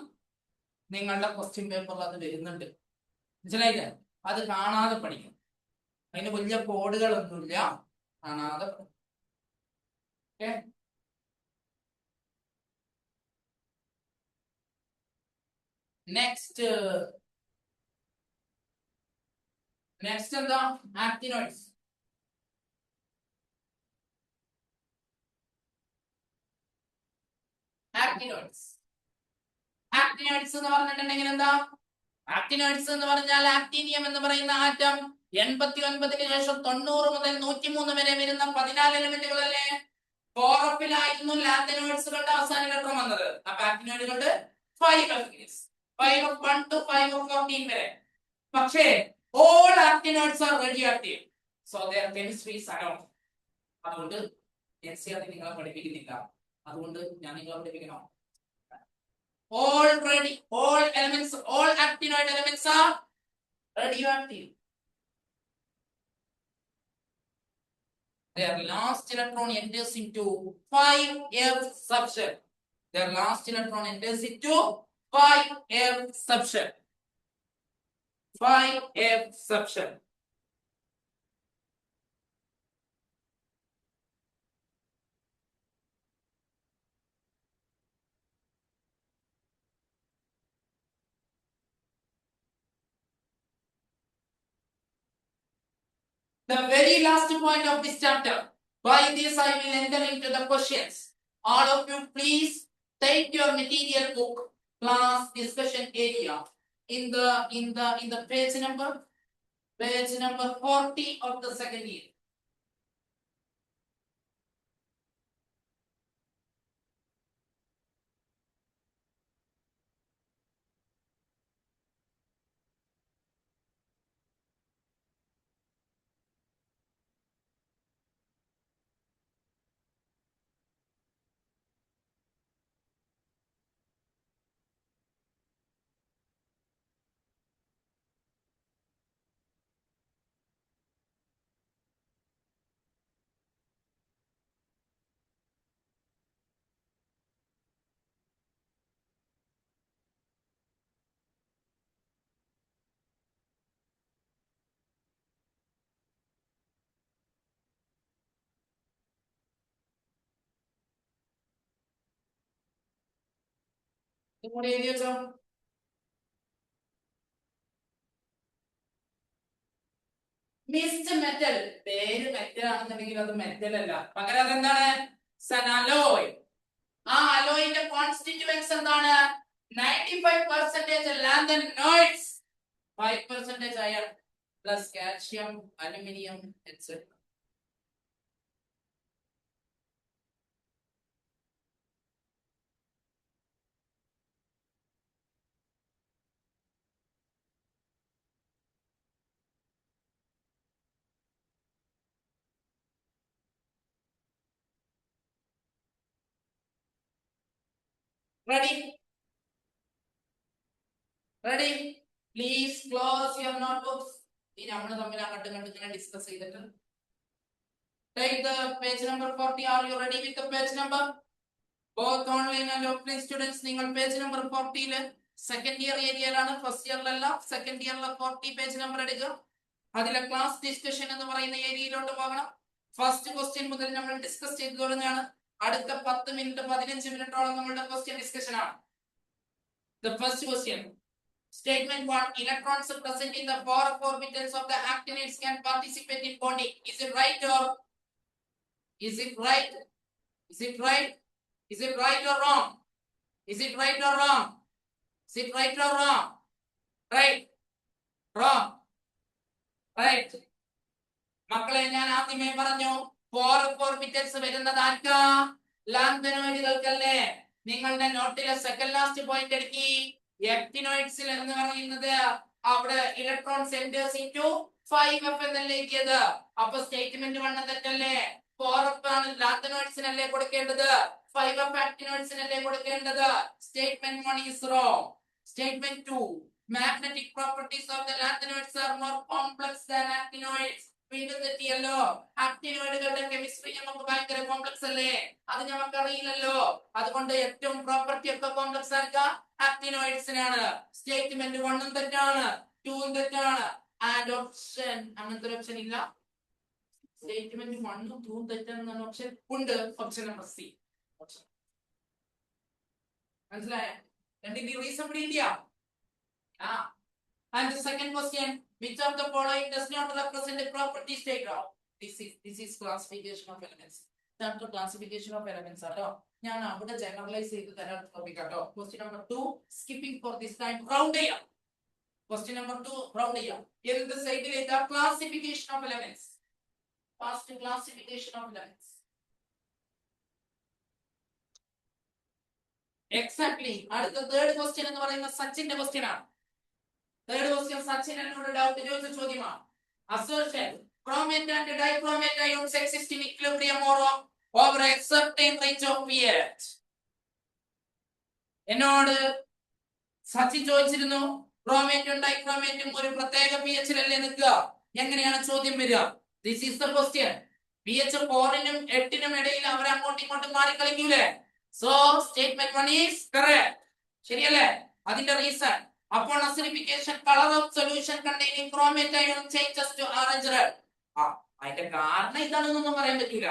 നിങ്ങളുടെ ക്വസ്റ്റ്യൻ പേപ്പറിൽ അത് വരുന്നുണ്ട്. മനസ്സിലായില്ലേ? അത് കാണാതെ പഠിക്കും. അതിന് വലിയ കോഡുകളൊന്നുമില്ല, കാണാതെ പഠിക്കും. ഓക്കെ. നെക്സ്റ്റ് എന്താ? ആക്ടിനോയിഡ്സ്. ആക്ടിനോയിഡ്സ് എന്ന് പറഞ്ഞിട്ടുണ്ടെങ്കിൽ എന്താ? ആക്ടിനോയിഡ്സ് എന്ന് പറഞ്ഞാൽ ആക്ടീനിയം എന്ന് പറയുന്ന ആറ്റം 89 ശേഷം 90 മുതൽ 103 വരെ വരുന്ന 14 എലിമെന്റുകളല്ലേ? ക്ലോറോഫിലായിരുന്നു ലാന്റനോയിഡ്സുകളുടെ അവസാന ഘട്ടം വന്നത്. അപ്പൊ ആക്ടിനോയിഡുകളുടെ 5 of 1 to 5 of 14 വരെ. പക്ഷേ all actinoids are radioactive, so their chemistry is unknown. അതുകൊണ്ട് NCERT നിങ്ങളെ പഠിപ്പിക്കുന്നില്ല. അതുകൊണ്ട് ഞാൻ നിങ്ങളെ പഠിപ്പിക്കണം. All actinoid elements are radioactive. Their last electron enters into 5f subshell. Their last electron enters into 5f subshell. 5f subshell. The very last point of this chapter. By this I will enter into the questions. All of you please take your material book, class discussion area, in the page number 40 of the second year. Mixed metal, പേര് metal ആണെന്നുണ്ടെങ്കിൽ അത് metal അല്ല, പകരം അതെന്താണ്? Alloy. ആ അലോയിന്റെ constituents എന്താണ്? 95% lanthanoids, 5% iron plus calcium, aluminium etcetera. Ready? Please close your notebooks. ഇനി നമ്മൾ തമ്മിൽ അങ്ങോട്ടും ഇങ്ങോട്ടും ഇങ്ങനെ ഡിസ്കസ് ചെയ്തിട്ട്. Take the page number 40. Are you ready with the page number? Both online and offline students, നിങ്ങൾ page number 40 ല് സെക്കൻഡ് ഇയർ ഏരിയയിലാണ്, ഫസ്റ്റ് ഇയറിലല്ല. സെക്കൻഡ് ഇയറിലെ 40 പേജ് നമ്പർ എടുക്കുക. അതിലെ ക്ലാസ് ഡിസ്കഷൻ എന്ന് പറയുന്ന ഏരിയയിലോട്ട് പോകണം. ഫസ്റ്റ് ക്വസ്റ്റ്യൻ മുതൽ നമ്മൾ ഡിസ്കസ് ചെയ്തു തുടങ്ങുകയാണ്. അടുത്ത 10 മിനിറ്റ് 15 മിനിറ്റോളം നമ്മളുടെ ക്വസ്റ്റ്യൻ ഡിസ്കഷൻ ആണ്. The first question. Statement 1. Electrons present in the 4 orbitals of the actinides can participate in bonding. Is it right or wrong? Is it right or wrong? Right. Wrong. Right. മക്കളെ, ഞാൻ ആദ്യമേ പറഞ്ഞു 4 orbitals വരുന്നത് ആർക്കാ? ലാന്തനോയിഡുകൾക്കല്ലേ? നിങ്ങളുടെ നോട്ടിലെ second last point എടുക്കി. ആക്ടിനോയിഡ്സിൽ എന്ന് പറയുന്നത് അവിടെ ഇലക്ട്രോൺസ് എൻറ്റേഴ്സ് ഇൻടു 5f എന്നല്ലേ എഴുതിയത്. അപ്പൊ സ്റ്റേറ്റ്മെന്റ് 1 തെറ്റല്ലേ? 4f ആണ് ലാന്തനോയിഡ്സിനല്ലേ കൊടുക്കേണ്ടത്, 5f ആക്ടിനോയിഡ്സിനല്ലേ കൊടുക്കേണ്ടത്. Statement 1 is wrong. Statement 2. Magnetic properties of the lanthanoids are more complex than actinoids. വീണ്ടും തെറ്റിയല്ലോ. ആക്ടിനോയിഡുകളുടെ കെമിസ്ട്രി നമുക്ക് ഭയങ്കര കോംപ്ലക്സ് അല്ലേ, അത് നമുക്ക് അറിയില്ലല്ലോ. അതുകൊണ്ട് ഏറ്റവും പ്രോപ്പർട്ടി ഒക്കെ കോംപ്ലക്സ് ആക്കുക ആക്ടിനോയിഡ്സിനാണ്. സ്റ്റേറ്റ്മെന്റ് 1 തെറ്റാണ്, 2 തെറ്റാണ്. ആൻഡ് ഓപ്ഷൻ അങ്ങനത്തെ ഒരു ഓപ്ഷൻ ഇല്ല. സ്റ്റേറ്റ്മെന്റ് 1 2 തെറ്റാണെന്നാണ് ഓപ്ഷൻ ഉണ്ട്. Option number C. മനസ്സിലായ? രണ്ടിന്റെ റീസൺ പിടിയില്ല. And the second question, which of the following does not represent a property diagram? This is classification of elements. That's classification of elements ആട്ടോ. ഞാൻ അവിടെ ജനറലൈസ് ചെയ്ത് തരാൻ ശ്രമിക്കാട്ടോ. Question number 2, skipping for this time, round ചെയ്യാം. Question number 2, round ചെയ്യാം. ഏത് സൈഡിലേക്ക് classification of elements. First classification of elements. Exactly. അടുത്ത third question എന്ന് പറയുന്നത് സച്ചിന്റെ ക്വസ്റ്റ്യൻ ആണ്. Third question Sachin എന്നോട് ഡൗട്ട് ചോദിച്ച ചോദ്യമാണ്. Assertion, chromate and dichromate ions exist in equilibrium or over a certain range of pH. എന്നോട് സച്ചിൻ ചോദിച്ചിരുന്നു, ക്രോമേറ്റും ഡൈക്രോമേറ്റും ഒരു പ്രത്യേക pH ലല്ലേ നിൽക്കുക, എങ്ങനെയാണ് ചോദ്യം വരിക? This is the question. pH 4നും 8നും ഇടയിൽ അവർ അങ്ങോട്ടും ഇങ്ങോട്ടും മാറി കളിക്കൂലേ? So statement 1 is correct. ശരിയല്ലേ? അതിന്റെ reason, upon acidification, color of solution containing chromate ion changes to orange red. അതിന്റെ കാരണം ഇതാണെന്നൊന്നും പറയാൻ പറ്റില്ല.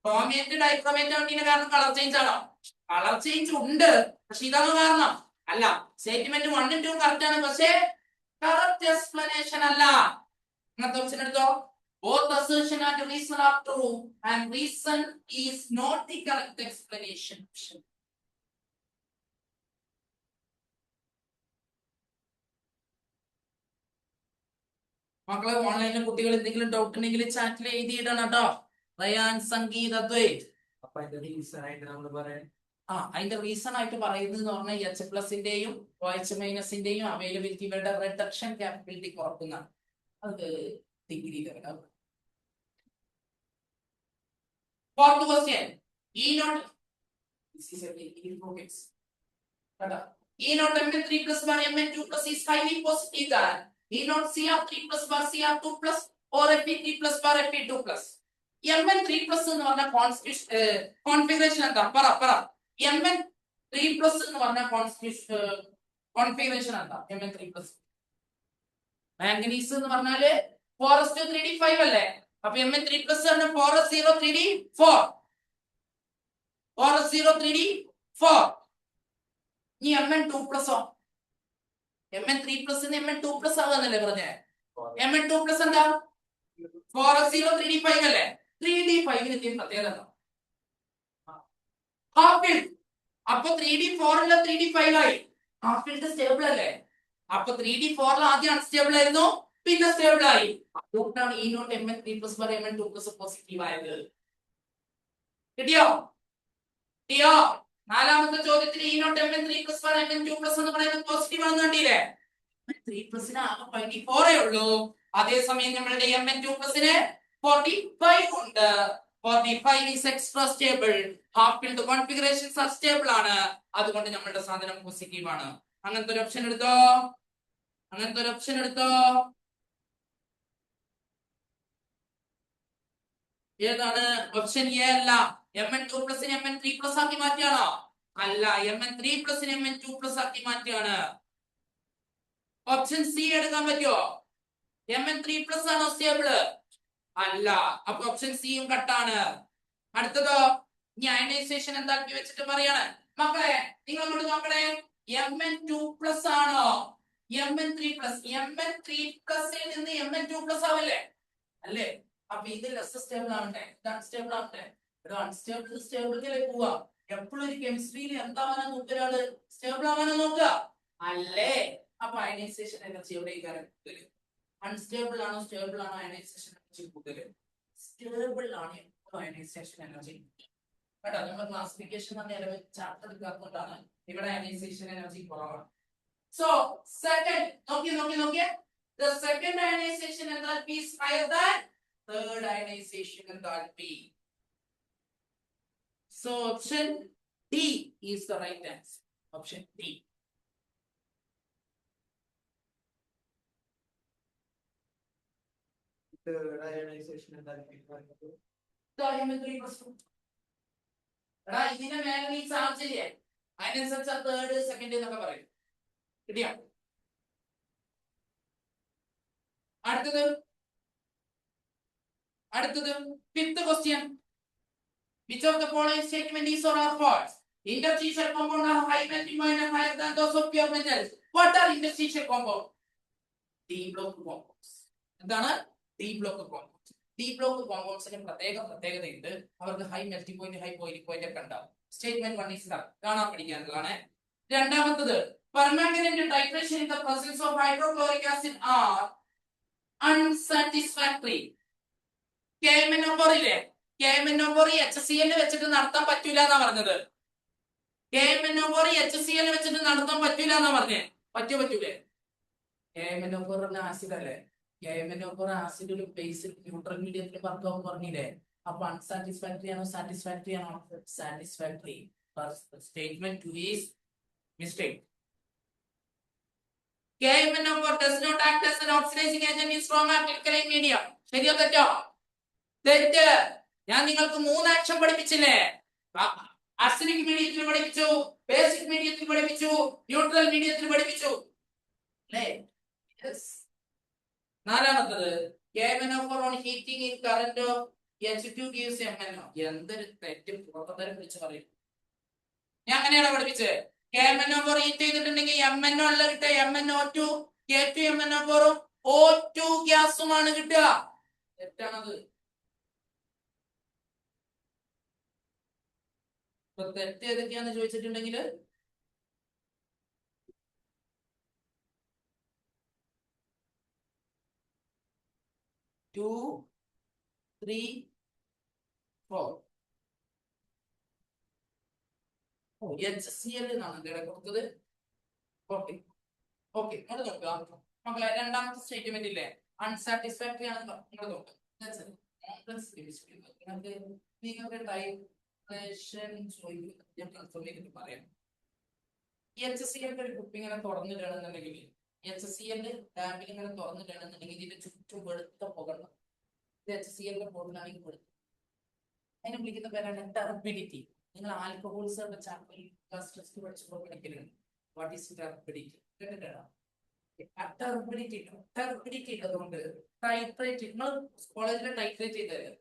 ക്രോമേറ്റ് ഡൈക്രോമേറ്റ് ആവുന്നതിന്റെ കാരണം കളർ ചേഞ്ച് ആണോ? കളർ ചേഞ്ച് ഉണ്ട്, പക്ഷെ ഇതാണ് കാരണം അല്ല. സ്റ്റേറ്റ്മെന്റ് 1 ഉം 2 കറക്റ്റ് ആണ്, പക്ഷേ കറക്റ്റ് എക്സ്പ്ലനേഷൻ അല്ല. അങ്ങനത്തെ ഓപ്ഷൻ എടുത്തോ. Both assertion and reason are true and reason is not the correct explanation. മക്കളെ, ഓൺലൈനിലെ കുട്ടികൾ എന്തെങ്കിലും ഡൗട്ട് ഉണ്ടെങ്കിൽ ചാറ്റിൽ എഴുതിയിടണം കേട്ടോ. റയാൻ, സംഗീത്, അദ്വൈത്. അപ്പൊ അതിന്റെ റീസൺ ആയിട്ട് നമ്മൾ പറയാം. അതിന്റെ റീസൺ ആയിട്ട് പറയുന്നത് എന്ന് പറഞ്ഞാൽ H+ന്റെയും OH- അവൈലബിലിറ്റി ഇവരുടെ റിഡക്ഷൻ ക്യാപ്പബിലിറ്റി കുറക്കുന്ന അത് degree. Fourth question, E0. This is a degree progress. E0 Mn3 plus bar Mn2 plus is highly positive than E0 Cr3 plus bar Cr2 plus or Fe3 plus bar Fe2 plus. Mn3 plus എന്ന് പറഞ്ഞ configuration എന്താ? പറ. Mn3 plus എന്ന് പറഞ്ഞ configuration എന്താ? Mn3 plus manganese എന്ന് പറഞ്ഞാല് 4s2 3d5 അല്ലേ? അപ്പൊ Mn3 plus ആണ് 4s0 3d4. 4s0 3d4. ഇനി Mn2 plus ഓ? Mn3 plus Mn2 plus ആവാന്നല്ലേ പറഞ്ഞേ? Mn2 plus എന്താ? 4s0 3d5 അല്ലേ? 3d5 ന് എന്തെങ്കിലും പ്രത്യേകത ഉണ്ടോ? Half field. അപ്പൊ 3d4 ല്ല 3d5 ആയി. ഹാഫ് ഫീൽഡ് സ്റ്റേബിൾ അല്ലേ? അപ്പൊ 3d4 ൽ ആദ്യം അൺസ്റ്റേബിൾ ആയിരുന്നു, പിന്നെ സ്റ്റേബിൾ ആയി. അതുകൊണ്ടാണ് E0 Mn3 plus bar Mn2 plus positive ആയത്. കിട്ടിയോ? നാലാമത്തെ ചോദ്യത്തിന് E0 Mn3 plus bar Mn2 plus എന്ന് പറയുന്നത് പോസിറ്റീവ് ആണെന്ന് കണ്ടില്ലേ? 3 plus ന് ആകെ 24 ഉള്ളൂ. അതേസമയം നമ്മളുടെ Mn2 plus ന് 45 ഉണ്ട്. 45 is extra stable. Half filled configurations are stable ആണ്. അതുകൊണ്ട് നമ്മളുടെ സാധനം പോസിറ്റീവ് ആണ്. അങ്ങനത്തെ ഒരു ഓപ്ഷൻ എടുത്തോ. ഏതാണ്? ഓപ്ഷൻ എ അല്ല. Mn2 plus Mn3 plus ആക്കി മാറ്റിയാണോ? അല്ല, Mn3 plus Mn2 plus ആക്കി മാറ്റിയാണ്. ഓപ്ഷൻ സി എടുക്കാൻ പറ്റുമോ? Mn3 plus ആണോ സ്റ്റേബിൾ? അല്ല, അപ്പൊ ഓപ്ഷൻ സിയും കട്ടാണ്. അടുത്തതോ, ഇനി അയനൈസേഷൻ എന്താക്കി വെച്ചിട്ട് പറയാണ്. മക്കളെ നിങ്ങൾ അങ്ങോട്ട് നോക്കണേ. Mn2 plus ആണോ? Mn3 plus ൽ നിന്ന് Mn2 plus ആവല്ലേ? അല്ലേ? അപ്പൊ ഇത് ലെസ് സ്റ്റേബിൾ ആവണ്ടേ, ഇത് അൺസ്റ്റേബിൾ ആവണ്ടേ? സ്റ്റേബിളിലേക്ക് പോവാ. എപ്പോഴും ഒരു കെമിസ്ട്രിയിൽ എന്താവാനാ നോക്കിയൊരാള്? സ്റ്റേബിൾ ആവാനാ നോക്കുക അല്ലേ? അപ്പൊ അയനൈസേഷൻ എനർജി എവിടെയാണ് കൂടുതൽ? അൺസ്റ്റേബിൾ ആണോ സ്റ്റേബിൾ ആണോ അയനൈസേഷൻ എനർജി കൂടുതൽ? സ്റ്റേബിൾ ആണ് എപ്പോഴും അയനൈസേഷൻ എനർജി കേട്ടോ. നമ്മൾ ക്ലാസിഫിക്കേഷൻ ചാപ്റ്റർ എടുക്കാത്തതുകൊണ്ടാണ് ഇവിടെ അയനൈസേഷൻ എനർജി കുറവാണ്. So second, നോക്കിയേ, the second ionization enthalpy is higher than third ionization enthalpy. So option D is the right answer. Option D. Ionisation എന്തായിരിക്കും പറയുന്നത്? ഡയമണ്ട് പ്രശ്നം എടാ ഇതിന്റെ മേലെ നീ ചാർജ് ചെയ്യേ അതിനനുസരിച്ച് തേർഡ് സെക്കൻഡ് എന്നൊക്കെ പറയും കിട്ടിയോ അടുത്തത് fifth question which of the following statement is or are false interstitial compound are high melting point and higher than those of pure metals what are interstitial compound d block compounds എന്താണ് d block compounds d block compounds ന്റെ പ്രത്യേകതയുണ്ട് അവർക്ക് high melting point high boiling point ഒക്കെ ഉണ്ടാവും statement 1 is കാണാൻ പഠിക്കാനുള്ളതാണ് രണ്ടാമത്തേത് permanent titration in the presence of hydrochloric acid are unsatisfactory KMnO4 KMnO4 HCl വെച്ചിട്ട് നടത്താൻ പറ്റൂല എന്നാ പറഞ്ഞത് KMnO4 HCl വെച്ചിട്ട് നടത്താൻ പറ്റൂല എന്നാ പറഞ്ഞേ പറ്റൂലേ KMnO4 എന്ന ആസിഡ് അല്ലേ KMnO4 ആസിഡിലും ബേസിൽ ന്യൂട്രൽ മീഡിയത്തിൽ വർക്ക് ആവും പറഞ്ഞില്ലേ അപ്പൊ അൺസാറ്റിസ്ഫാക്ടറി ആണോ സാറ്റിസ്ഫാക്ടറി ആണോ satisfactory statement 2 is mistake KMnO4 does not act as an oxidizing agent in strong alkaline medium ശരിയോ തെറ്റോ തെറ്റ് ഞാൻ നിങ്ങൾക്ക് 3 ആക്ഷൻ പഠിപ്പിച്ചില്ലേ അസിഡിക് മീഡിയത്തിൽ പഠിപ്പിച്ചു ബേസിക് മീഡിയത്തിൽ പഠിപ്പിച്ചു ന്യൂട്രൽ മീഡിയത്തിൽ പഠിപ്പിച്ചു അല്ലേ നാലാമത്തേത് KMnO4 on heating in current of H2 gives MnO എന്തൊരു തെറ്റ് പുറത്തരം വിളിച്ച് പറയും ഞാൻ അങ്ങനെയാണ് പഠിപ്പിച്ചത് KMnO4 ഹീറ്റ് ചെയ്തിട്ടുണ്ടെങ്കിൽ MnO അല്ല കിട്ടുക MnO2 K2MnO4 O2 ഗ്യാസുമാണ് കിട്ടുക തെറ്റാണത് തെറ്റ് ഏതൊക്കെയാന്ന് ചോദിച്ചിട്ടുണ്ടെങ്കിൽ 2 3 4 HCl എന്നാണ് ഇവിടെ കൊടുത്തത് ഓക്കെ അത് നോക്കാം മക്കളെ രണ്ടാമത്തെ സ്റ്റേറ്റ്മെന്റ് ഇല്ലേ അൺസാറ്റിസ്ഫാക്ടറി ആണെന്ന് നിങ്ങൾ നോക്കാം നിങ്ങൾക്ക് ടൈപ്രേഷൻ ചോദിക്കും ഞാൻ കൺഫേം ചെയ്തിട്ട് പറയാം HCl ഒരു കുപ്പി ഇങ്ങനെ തുറന്നിട്ടാണെന്നുണ്ടെങ്കിൽ HCl ടാങ്കിൽ ഇങ്ങനെ തുറന്നിട്ടാണെന്നുണ്ടെങ്കിൽ ഇതിന്റെ ചുറ്റും വെളുത്ത പുകണം ഇത് HCl പൊടുന്നാണെങ്കിൽ വെളുത്ത അതിനെ വിളിക്കുന്ന പേരാണ് ടർബിഡിറ്റി നിങ്ങൾ ആൽക്കഹോൾസ് ടെസ്റ്റ് പഠിച്ചപ്പോൾ പഠിക്കലുണ്ട് വാട്ട് ഈസ് ടർബിഡിറ്റി കേട്ടിട്ടാണോ ടർബിഡിറ്റി ഉള്ളതുകൊണ്ട് ടൈട്രേറ്റ് നിങ്ങൾ കോളേജിൽ ടൈട്രേറ്റ് ചെയ്തല്ലേ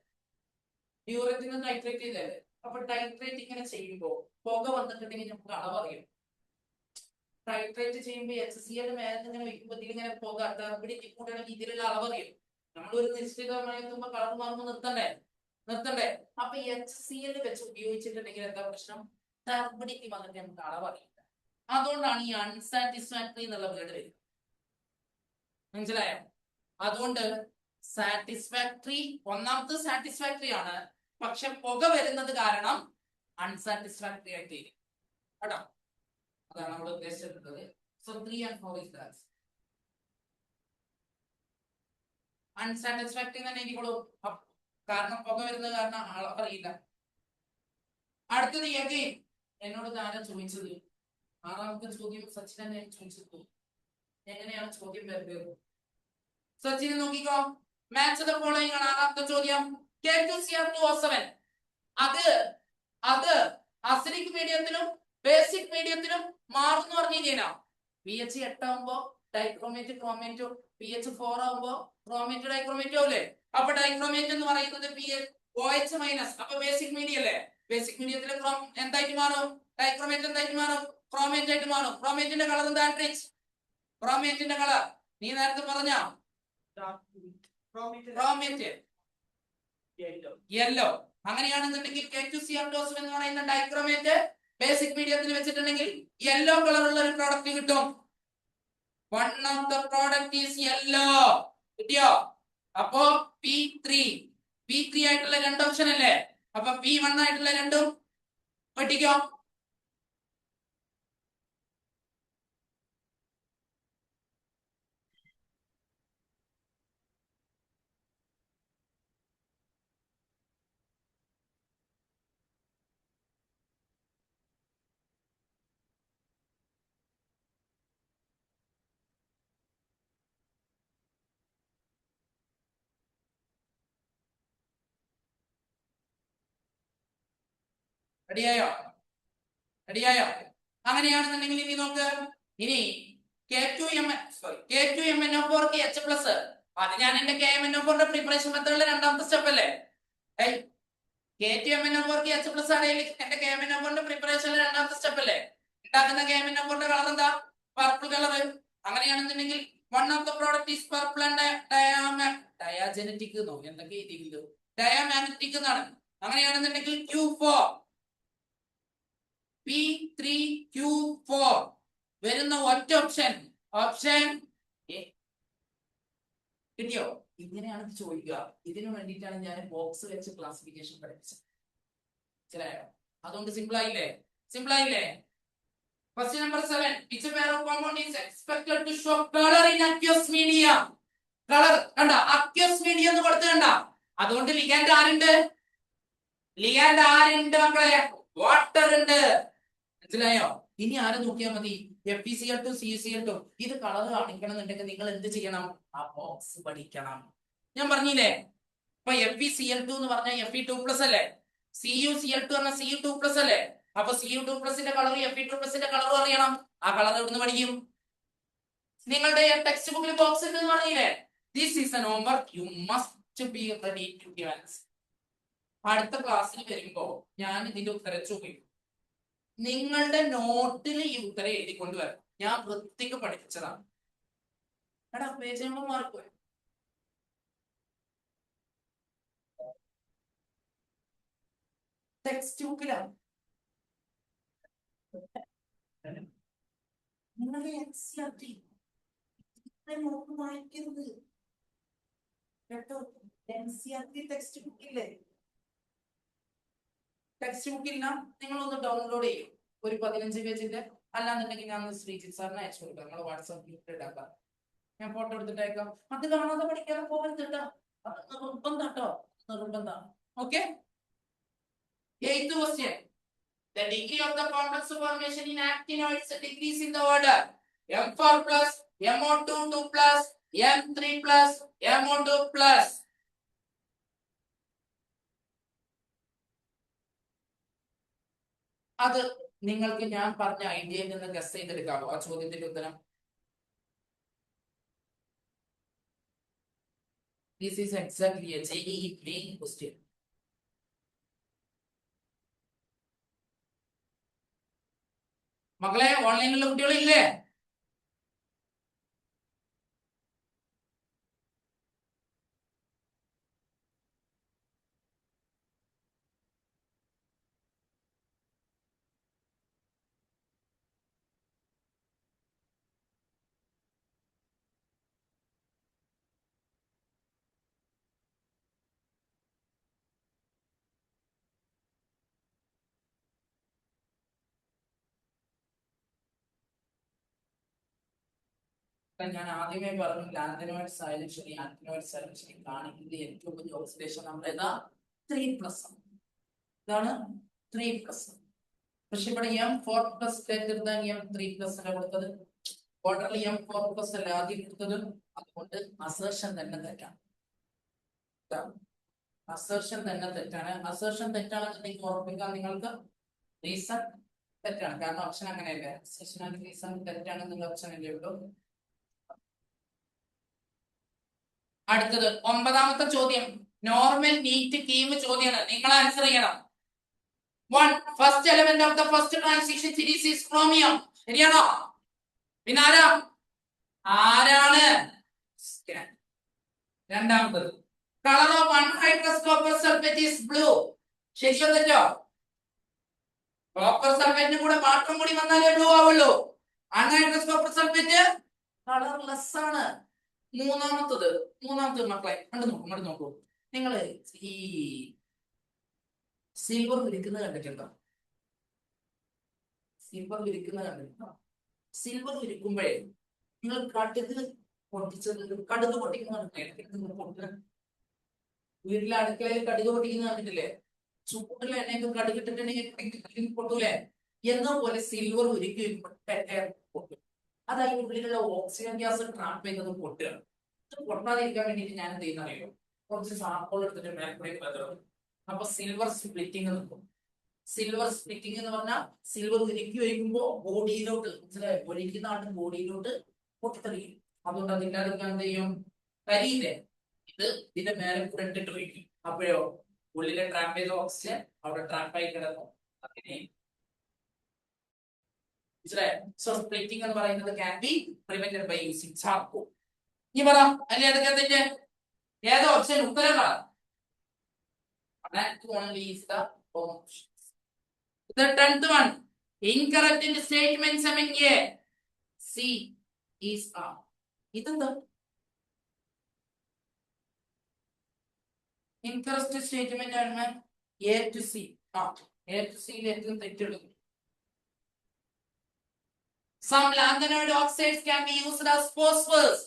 ഡ്യൂററ്റിന് ടൈട്രേറ്റ് ചെയ്തല്ലേ അപ്പൊ ടൈട്രേറ്റ് ഇങ്ങനെ ചെയ്യുമ്പോൾ പുക വന്നിട്ടുണ്ടെങ്കിൽ നമുക്ക് അളവറിയും ടൈട്രേറ്റ് ചെയ്യുമ്പോൾ HCl മേലെ ഇങ്ങനെ വെക്കുമ്പോൾ ഇങ്ങനെ പുക ടർബിഡിറ്റി കൂടെയുള്ള രീതിയിലുള്ള അളവറിയും നമ്മൾ ഒരു നിശ്ചിത സമയത്തുമ്പോ കളർ മാറുമ്പോൾ നിർത്തണ്ടേ അപ്പൊ HCl വെച്ച് ഉപയോഗിച്ചിട്ടുണ്ടെങ്കിൽ എന്താ പ്രശ്നം ടർബിഡിറ്റി വന്നിട്ട് നമുക്ക് അളവറിയില്ല അതുകൊണ്ടാണ് ഈ അൺസാറ്റിസ്ഫാക്ടറി എന്നുള്ള വേർഡ് വരുന്നത് മനസ്സിലായോ അതുകൊണ്ട് സാറ്റിസ്ഫാക്ടറി ഒന്നാമത് സാറ്റിസ്ഫാക്ടറി ആണ് പക്ഷെ പുക വരുന്നത് കാരണം അൺസാറ്റിസ്ഫാക്ടറി ആയിട്ട് കേട്ടോ അതാണ് നമ്മൾ ഉദ്ദേശിച്ചിട്ടുള്ളത് so 3 and 4 is that unsatisfactory തന്നെ എനിക്കുള്ളൂ കാരണം പുക വരുന്നത് കാരണം അറിയില്ല അടുത്തത് again എന്നോട് താരം ചോദിച്ചത് ആറാമത്തെ ചോദ്യം സച്ചിൻ തന്നെ ചോദിച്ചത് എങ്ങനെയാണ് ചോദ്യം വരുന്നത് സച്ചിൻ നോക്കിക്കോ മാച്ച് ദ ഫോളോയിങ് ആണ് ആറാമത്തെ ചോദ്യം K2Cr2O7 അത് അസിഡിക് മീഡിയത്തിലും ബേസിക് മീഡിയത്തിലും മാറുന്നു പറഞ്ഞില്ലേനാ pH 8 ആവുമ്പോ ഡൈക്രോമേറ്റ് ക്രോമേറ്റ് pH 4 ആവുമ്പോ ക്രോമേറ്റ് ഡൈക്രോമേറ്റ് ആവില്ലേ അപ്പൊ ഡൈക്രോമേറ്റ് എന്ന് പറയുന്നത് pH OH മൈനസ് അപ്പൊ ബേസിക് മീഡിയ അല്ലേ ബേസിക് മീഡിയത്തിലെ എന്തായിട്ട് മാറും ഡൈക്രോമേറ്റ് എന്തായിട്ട് മാറും ക്രോമേറ്റ് ആയിട്ട് മാറും ക്രോമേറ്റിന്റെ കളർ എന്താ ട്രിക്സ് ക്രോമേറ്റിന്റെ കളർ നീ നേരത്തെ പറഞ്ഞ ക്രോമേറ്റ് യെല്ലോ അങ്ങനെയാണെന്നുണ്ടെങ്കിൽ K2Cr2O7 എന്ന് പറയുന്ന ഡൈക്രോമേറ്റ് ബേസിക് മീഡിയത്തിൽ വെച്ചിട്ടുണ്ടെങ്കിൽ യെല്ലോ കളർ ഉള്ള ഒരു പ്രോഡക്റ്റ് കിട്ടും one of the product is yellow കിട്ടിയോ അപ്പോ P3 ആയിട്ടുള്ള രണ്ട് ഓപ്ഷൻ അല്ലേ അപ്പൊ P1 ആയിട്ടുള്ള രണ്ടും പഠിക്കോ റെഡിയായോ? റെഡിയായോ? അങ്ങനെയാണെന്നുണ്ടെങ്കിൽ ഇനി നോക്ക്, ഇനി K2MnO4 H പ്ലസ്, അത് ഞാൻ എന്റെ KMnO4 പ്രിപ്പറേഷൻ മെത്തേഡിലെ രണ്ടാമത്തെ സ്റ്റെപ്പ് അല്ലേ? K2MnO4 H പ്ലസ് ആണെങ്കിൽ എന്റെ KMnO4 പ്രിപ്പറേഷനിലെ രണ്ടാമത്തെ സ്റ്റെപ്പ് അല്ലേ? ഉണ്ടാക്കുന്ന KMnO4 കളർ എന്താ? Purple colour. അങ്ങനെയാണെന്നുണ്ടെങ്കിൽ one of the product is purple and diagenetic എന്നോ എന്തൊക്കെ എഴുതിയിരിക്കുന്നത്, ഡയാമാഗ്നറ്റിക് എന്നാണ്. അങ്ങനെയാണെന്നുണ്ടെങ്കിൽ Q4 P3Q4 വരുന്ന ഒറ്റ ഓപ്ഷൻ എ. കിട്ടിയോ? ഇങ്ങനെയാണ് ചോദിക്കുക. ഇതിനു വേണ്ടിയിട്ടാണ് ഞാൻ ബോക്സ് വെച്ച് ക്ലാസിഫിക്കേഷൻ പഠിപ്പിച്ചത്. മനസ്സിലായോ? അതുകൊണ്ട് സിമ്പിൾ ആയില്ലേ? സിമ്പിൾ ആയില്ലേ? Question number 7. Which pair of compound is expected to show color in aqueous medium? Color കണ്ട, aqueous medium എന്ന് കൊടുത്തു കണ്ട. അതുകൊണ്ട് ലിഗാൻഡ് ആരുണ്ട്? ലിഗാൻഡ് ആരുണ്ട് മക്കളെ? വാട്ടർ ഉണ്ട്. മനസ്സിലായോ? ഇനി ആരെ നോക്കിയാൽ മതി? FeCl2 CuCl2. ഇത് കളർ കാണിക്കണം എന്നുണ്ടെങ്കിൽ നിങ്ങൾ എന്ത് ചെയ്യണം? ആ ബോക്സ് പഠിക്കണം. ഞാൻ പറഞ്ഞില്ലേ, ഇപ്പൊ FeCl2 എന്ന് പറഞ്ഞാൽ Fe2+ അല്ലേ? CuCl2 പറഞ്ഞാൽ Cu2+ അല്ലേ? അപ്പൊ Cu2+ന്റെ കളർ Fe2+ന്റെ കളർ അറിയണം. ആ കളർ എവിടുന്ന് പഠിക്കും? നിങ്ങളുടെ ടെക്സ്റ്റ് ബുക്കിൽ ബോക്സ് ഉണ്ടെന്ന് പറഞ്ഞില്ലേ? This is an homework you must be ready to give answer. അടുത്ത ക്ലാസ്സിൽ വരുമ്പോ ഞാൻ ഇതിന്റെ ഉത്തരം ചോദിക്കും. നിങ്ങളുടെ നോട്ടിൽ ഈ ഉത്തരം എഴുതിക്കൊണ്ട് വരണം. ഞാൻ വൃത്തിക്ക് പഠിപ്പിച്ചതാണ്. എടാ പേജ് നമ്പർ മാർക്ക് ടെക്സ്റ്റ് ബുക്കിലാണ്. നിങ്ങളുടെ NCERT നോട്ട് വായിക്കരുത് കേട്ടോ. NCERT ടെക്സ്റ്റ് ബുക്കില്ലേ? ടെക്സ്റ്റ് ബുക്കില്ല, നിങ്ങളൊന്ന് ഡൗൺലോഡ് ചെയ്യും. ഒരു 15 പേജിന്റെ. അല്ലാന്നുണ്ടെങ്കിൽ ഞാൻ ശ്രീജിത്ത് സാറിന് അയച്ചു കൊടുക്കാം. നിങ്ങൾ വാട്സാപ്പ് ഗ്രൂപ്പിൽ ഇടാക്കാം. ഞാൻ ഫോട്ടോ എടുത്തിട്ട് അയക്കാം. അത് കാണാതെ പഠിക്കാതെ പോകരുത് കേട്ടോ. അത് നിർബന്ധം കേട്ടോ, നിർബന്ധം. Okay. 8th question. The degree of the complex formation in actinoids decrease in the order M4+, MO2 2+, M3+, MO2+. അത് നിങ്ങൾക്ക് ഞാൻ പറഞ്ഞ ഐഡിയയിൽ നിന്ന് ഗസ് ചെയ്തെടുക്കാമോ ആ ചോദ്യത്തിന്റെ ഉത്തരം? This is exactly a JEE main question. മക്കളെ, ഓൺലൈനിലുള്ള കുട്ടികളില്ലേ? ഞാൻ ആദ്യമേ പറഞ്ഞു, ലാൻഡനോയിഡ്സ് ആയാലും ശരി, ആക്ടിനോയിഡ്സ് ആയാലും ശരി, കാണിക്കുന്ന ഏറ്റവും വലിയ ഓക്സിഡേഷൻ നമ്പർ ഏതാ? 3+. ഇതാണ് 3+. പക്ഷെ ഇവിടെ M4+ M3+ കൊടുത്തത്. ഓർഡറിൽ M4+ അല്ല ആദ്യം കൊടുത്തത്. അതുകൊണ്ട് അസേർഷൻ തന്നെ തെറ്റാണ്. അസേർഷൻ തന്നെ തെറ്റാണ്. അസേർഷൻ തെറ്റാണെന്നുണ്ടെങ്കിൽ ഓർമ്മിക്കാൻ നിങ്ങൾക്ക് റീസൺ തെറ്റാണ്. കാരണം ഓപ്ഷൻ അങ്ങനെയല്ലേ, അസേർഷൻ റീസൺ തെറ്റാണെന്നുള്ള ഓപ്ഷൻ അല്ലേ ഉള്ളൂ. അടുത്തത് 9ാമത്തെ ചോദ്യം നോർമൽ നീറ്റ് കീം ചോദ്യമാണ്. നിങ്ങൾ ആൻസർ ചെയ്യണം. 1. First element of the first transition series is chromium. ശരിയാണോ? പിന്നെ ആരാണ്? രണ്ടാമത്തത് colour of anhydrous copper sulphate is blue. ശരിയോ തെറ്റോ? കോപ്പർ സൾഫേറ്റിന് കൂടെ വാട്ടർ കൂടി വന്നാലേ ബ്ലൂ ആവുള്ളൂ. അൺഹൈഡ്രസ് കോപ്പർ സൾഫേറ്റ് കളർലെസ് ആണ്. മൂന്നാമത്തത് മക്കളെ അങ്ങോട്ട് നോക്കൂ. നിങ്ങള് ഈ സിൽവർ വിരിക്കുന്നത് കണ്ടിട്ടുണ്ടോ? സിൽവർ വിരിക്കുമ്പോഴേ നിങ്ങൾ കടുക് പൊട്ടിക്കുന്ന വീട്ടിലെ അടുക്കളയിൽ കടുക് പൊട്ടിക്കുന്ന കണ്ടിട്ടില്ലേ? ചൂടിലെ എണ്ണയൊക്കെ കടുക് ഇട്ടിട്ടുണ്ടെങ്കിൽ പൊട്ടൂലേ? എന്ന പോലെ സിൽവർ ഉരുക്കി പൊട്ടും. അതായത് ഉള്ളിലുള്ള ഓക്സിജൻ ഗ്യാസ് ട്രാപ്പ് ചെയ്യുന്നത് പൊട്ടുകയാണ്. ഇത് പൊട്ടാതിരിക്കാൻ വേണ്ടിയിട്ട് ഞാൻ എന്ത് ചെയ്യുന്ന അറിയോ? കുറച്ച് സാമ്പിൾ എടുത്തിട്ട് മേൽക്കൂടെ വെതറും. അപ്പൊ സിൽവർ സ്പ്ലിറ്റിംഗ് നിൽക്കും. സിൽവർ സ്പ്ലിറ്റിംഗ് എന്ന് പറഞ്ഞാൽ സിൽവർ ഉരുക്കി വയ്ക്കുമ്പോ ബോഡിയിലോട്ട് മനസ്സിലായോ, ഒലിക്കുന്ന ആളുടെ ബോഡിയിലോട്ട് പൊട്ടിത്തെറിക്കും. അതുകൊണ്ട് അതില്ലാതിരിക്കാൻ എന്ത് ചെയ്യും, കരിയില്ലേ ഇത് ഇതിന്റെ മേലെ കൂടെ ഇട്ടിട്ട് ഒഴിക്കും. അപ്പോഴോ ഉള്ളിലെ ട്രാപ്പ് ചെയ്ത ഓക്സിജൻ അവിടെ ട്രാപ്പായി കിടക്കും. അങ്ങനെ സോ സ്പ്ലിറ്റിംഗ് എന്ന് പറയുന്നത് can be prevented by using charcoal. ഇനി പറ അല്ലെ എടുക്കത്തിന്റെ ഏത് ഓപ്ഷൻ ഉത്തരം പറ. That only is the option. The 10th one, incorrect in statement among A, C is R. ഇതെന്താ ഇൻകറക്റ്റ് സ്റ്റേറ്റ്മെന്റ് ആണ് A to C. A to C ഏറ്റവും തെറ്റെടുക്കും. Some lanthanoid oxides can be used as phosphors.